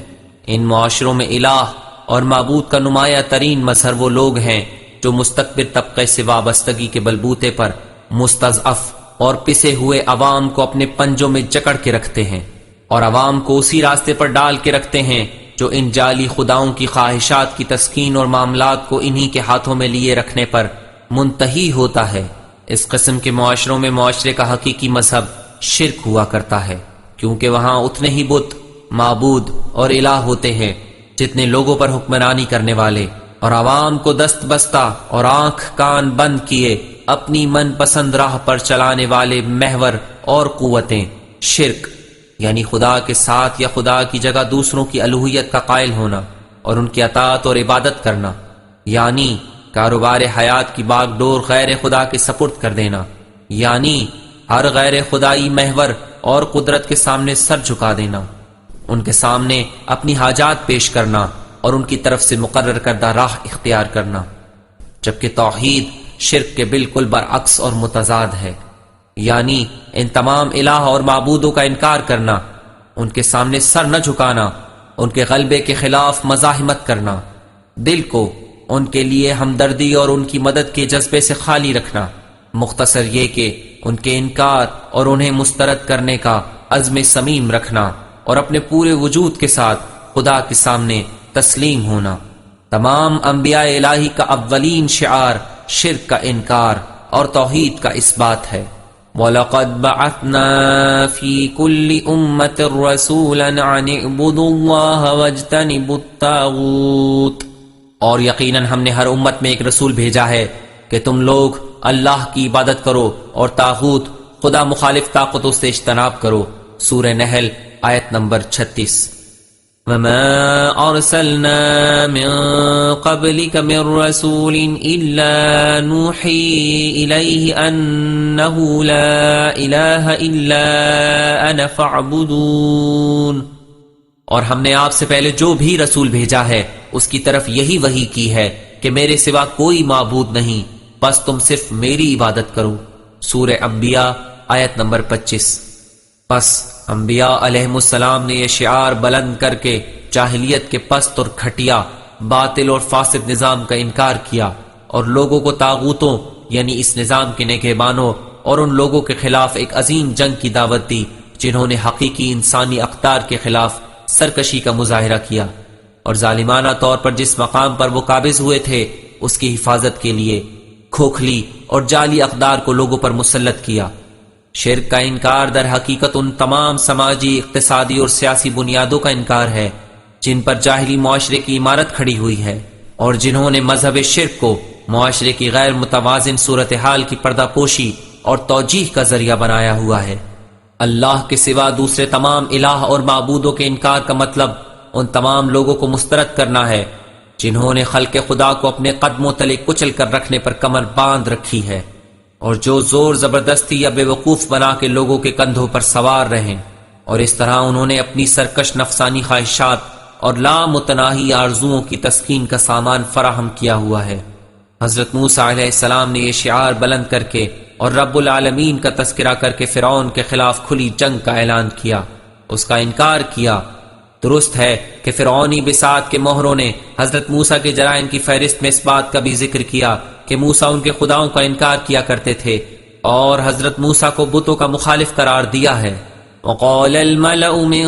ان معاشروں میں الہ اور معبود کا نمایاں ترین مظہر وہ لوگ ہیں جو مستکبر طبقے سے وابستگی کے بلبوتے پر مستضعف اور پسے ہوئے عوام کو اپنے پنجوں میں جکڑ کے رکھتے ہیں، اور عوام کو اسی راستے پر ڈال کے رکھتے ہیں جو ان جعلی خداؤں کی خواہشات کی تسکین اور معاملات کو انہی کے ہاتھوں میں لیے رکھنے پر منتہی ہوتا ہے۔ اس قسم کے معاشروں میں معاشرے کا حقیقی مذہب شرک ہوا کرتا ہے، کیونکہ وہاں اتنے ہی بت، معبود اور الہ ہوتے ہیں جتنے لوگوں پر حکمرانی کرنے والے، اور عوام کو دست بستہ اور آنکھ کان بند کیے اپنی من پسند راہ پر چلانے والے محور اور قوتیں۔ شرک یعنی خدا کے ساتھ یا خدا کی جگہ دوسروں کی الوہیت کا قائل ہونا اور ان کی اطاعت اور عبادت کرنا، یعنی کاروبار حیات کی باغ ڈور غیر خدا کے سپرد کر دینا، یعنی ہر غیر خدائی محور اور قدرت کے سامنے سر جھکا دینا، ان کے سامنے اپنی حاجات پیش کرنا اور ان کی طرف سے مقرر کردہ راہ اختیار کرنا، جبکہ توحید شرک کے بالکل برعکس اور متضاد ہے، یعنی ان تمام الہ اور معبودوں کا انکار کرنا، ان کے سامنے سر نہ جھکانا، ان کے غلبے کے خلاف مزاحمت کرنا، دل کو ان کے لیے ہمدردی اور ان کی مدد کے جذبے سے خالی رکھنا، مختصر یہ کہ ان کے انکار اور انہیں مسترد کرنے کا عزم صمیم رکھنا اور اپنے پورے وجود کے ساتھ خدا کے سامنے تسلیم ہونا۔ تمام انبیاء الہی کا اولین شعار شرک کا انکار اور توحید کا اثبات ہے۔ وَلَقَدْ بَعَثْنَا فِي كُلِّ أُمَّةٍ رَسُولًا أَنِ اعْبُدُوا اللَّهَ وَاجْتَنِبُوا الطَّاغُوتَ، اور یقیناً ہم نے ہر امت میں ایک رسول بھیجا ہے کہ تم لوگ اللہ کی عبادت کرو اور طاغوت خدا مخالف طاقتوں سے اجتناب کرو۔ سورہ نحل آیت نمبر 36۔ وَمَا أَرْسَلْنَا مِن قَبْلِكَ مِن رَّسُولٍ إِلَّا نُوحِي إِلَيْهِ أَنَّهُ لَا إِلَٰهَ إِلَّا أَنَا فَاعْبُدُونِ، اور ہم نے آپ سے پہلے جو بھی رسول بھیجا ہے اس کی طرف یہی وحی کی ہے کہ میرے سوا کوئی معبود نہیں، بس تم صرف میری عبادت کرو۔ سورہ انبیاء آیت نمبر 25۔ پس انبیاء علیہ السلام نے یہ شعار بلند کر کے جاہلیت کے پست اور گھٹیا، باطل اور فاسد نظام کا انکار کیا، اور لوگوں کو طاغوتوں یعنی اس نظام کے نگہبانوں اور ان لوگوں کے خلاف ایک عظیم جنگ کی دعوت دی جنہوں نے حقیقی انسانی اقدار کے خلاف سرکشی کا مظاہرہ کیا، اور ظالمانہ طور پر جس مقام پر وہ قابض ہوئے تھے اس کی حفاظت کے لیے کھوکھلی اور جعلی اقدار کو لوگوں پر مسلط کیا۔ شرک کا انکار در حقیقت ان تمام سماجی، اقتصادی اور سیاسی بنیادوں کا انکار ہے جن پر جاہلی معاشرے کی عمارت کھڑی ہوئی ہے، اور جنہوں نے مذہب شرک کو معاشرے کی غیر متوازن صورتحال کی پردہ پوشی اور توجیہ کا ذریعہ بنایا ہوا ہے۔ اللہ کے سوا دوسرے تمام الہ اور معبودوں کے انکار کا مطلب ان تمام لوگوں کو مسترد کرنا ہے جنہوں نے خلق خدا کو اپنے قدموں تلے کچل کر رکھنے پر کمر باندھ رکھی ہے، اور جو زور زبردستی یا بے وقوف بنا کے لوگوں کے کندھوں پر سوار رہیں، اور اس طرح انہوں نے اپنی سرکش نفسانی خواہشات اور لامتناہی آرزوؤں کی تسکین کا سامان فراہم کیا ہوا ہے۔ حضرت موسیٰ علیہ السلام نے یہ شعار بلند کر کے اور رب العالمین کا تذکرہ کر کے فرعون کے خلاف کھلی جنگ کا اعلان کیا، اس کا انکار کیا۔ درست ہے کہ فرعونی بساط کے مہروں نے حضرت موسیٰ کے جرائم کی فہرست میں اس بات کا بھی ذکر کیا کہ موسیٰ ان کے خداؤں کا انکار کیا کرتے تھے، اور حضرت موسیٰ کو بتوں کا مخالف قرار دیا ہے۔ وقال الملأ من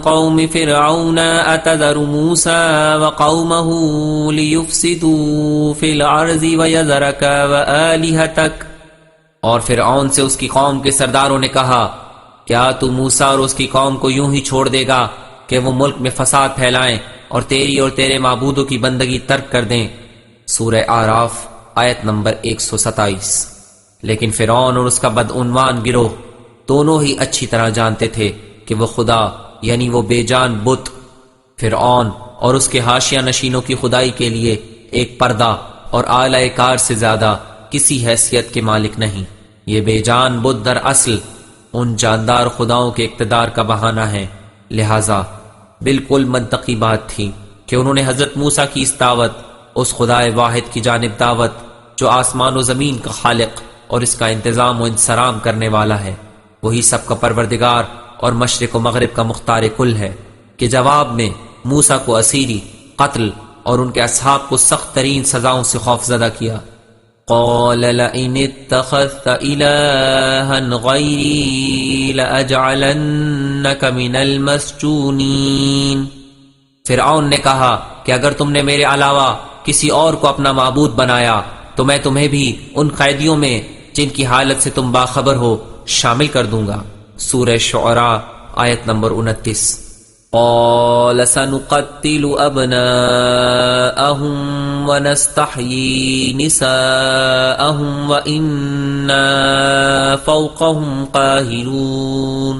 قوم فرعون أتذر موسى وقومه ليفسدوا في الأرض ويذرك وآلهتك، اور فرعون سے اس کی قوم کے سرداروں نے کہا، کیا تو موسیٰ اور اس کی قوم کو یوں ہی چھوڑ دے گا کہ وہ ملک میں فساد پھیلائیں اور تیری اور تیرے معبودوں کی بندگی ترک کر دیں؟ سورہ اعراف آیت نمبر 127۔ لیکن فرعون اور اس کا بدعنوان گروہ دونوں ہی اچھی طرح جانتے تھے کہ وہ خدا یعنی وہ بے جان بت فرعون اور اس کے حاشیہ نشینوں کی خدائی کے لیے ایک پردہ اور اعلی کار سے زیادہ کسی حیثیت کے مالک نہیں۔ یہ بے جان بت در اصل ان جاندار خداؤں کے اقتدار کا بہانہ ہے، لہذا بالکل منطقی بات تھی کہ انہوں نے حضرت موسیٰ کی اس دعوت، اس خدائے واحد کی جانب دعوت جو آسمان و زمین کا خالق اور اس کا انتظام و انصرام کرنے والا ہے، وہی سب کا پروردگار اور مشرق و مغرب کا مختار کل ہے، کہ جواب میں موسیٰ کو اسیری، قتل اور ان کے اصحاب کو سخت ترین سزاؤں سے خوفزدہ کیا۔ قال لئن اتخذت إلها غيري لأجعلنك من المسجونين، فرعون نے کہا کہ اگر تم نے میرے علاوہ کسی اور کو اپنا معبود بنایا تو میں تمہیں بھی ان قیدیوں میں جن کی حالت سے تم باخبر ہو شامل کر دوں گا۔ سورہ شعراء آیت نمبر 29۔ قال سنقتل أبناءهم ونستحيي نساءهم وإنا فوقهم قاهرون،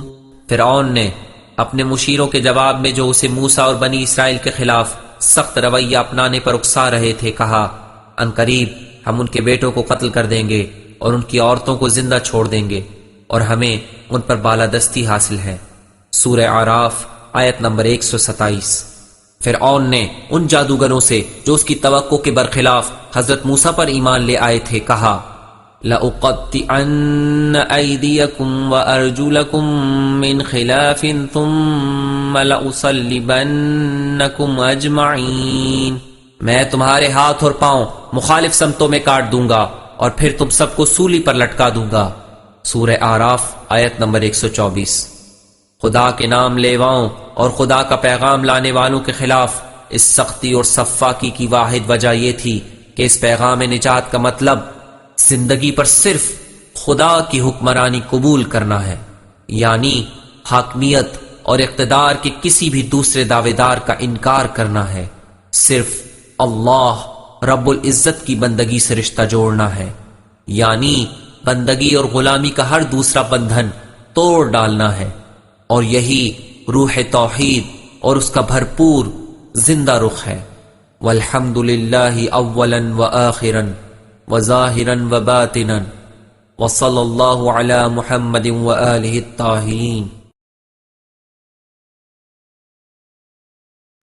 فرعون نے اپنے مشیروں کے جواب میں جو اسے موسیٰ اور بنی اسرائیل کے خلاف سخت رویہ اپنانے پر اکسا رہے تھے کہا، عنقریب ہم ان کے بیٹوں کو قتل کر دیں گے اور ان کی عورتوں کو زندہ چھوڑ دیں گے، اور ہمیں ان پر بالادستی حاصل ہے۔ سورہ اعراف آیت نمبر 127۔ فرعون نے ان جادوگروں سے جو اس کی توقع کے برخلاف حضرت موسیٰ پر ایمان لے آئے تھے کہا، لَأُقَطِّعَنَّ أَيْدِيَكُمْ وَأَرْجُلَكُمْ مِنْ خِلَافٍ ثُمَّ لَأُصَلِّبَنَّكُمْ أَجْمَعِينَ، میں تمہارے ہاتھ اور پاؤں مخالف سمتوں میں کاٹ دوں گا اور پھر تم سب کو سولی پر لٹکا دوں گا۔ سورہ اعراف آیت نمبر 124۔ خدا کے نام لیواؤں اور خدا کا پیغام لانے والوں کے خلاف اس سختی اور صفاقی کی واحد وجہ یہ تھی کہ اس پیغام نجات کا مطلب زندگی پر صرف خدا کی حکمرانی قبول کرنا ہے، یعنی حاکمیت اور اقتدار کے کسی بھی دوسرے دعوے دار کا انکار کرنا ہے، صرف اللہ رب العزت کی بندگی سے رشتہ جوڑنا ہے، یعنی بندگی اور غلامی کا ہر دوسرا بندھن توڑ ڈالنا ہے، اور یہی روح توحید اور اس کا بھرپور زندہ رخ ہے۔ والحمدللہ اولا وآخرا وظاہرا وباطنا وصلی اللہ علی محمد وآلہ الطاہرین۔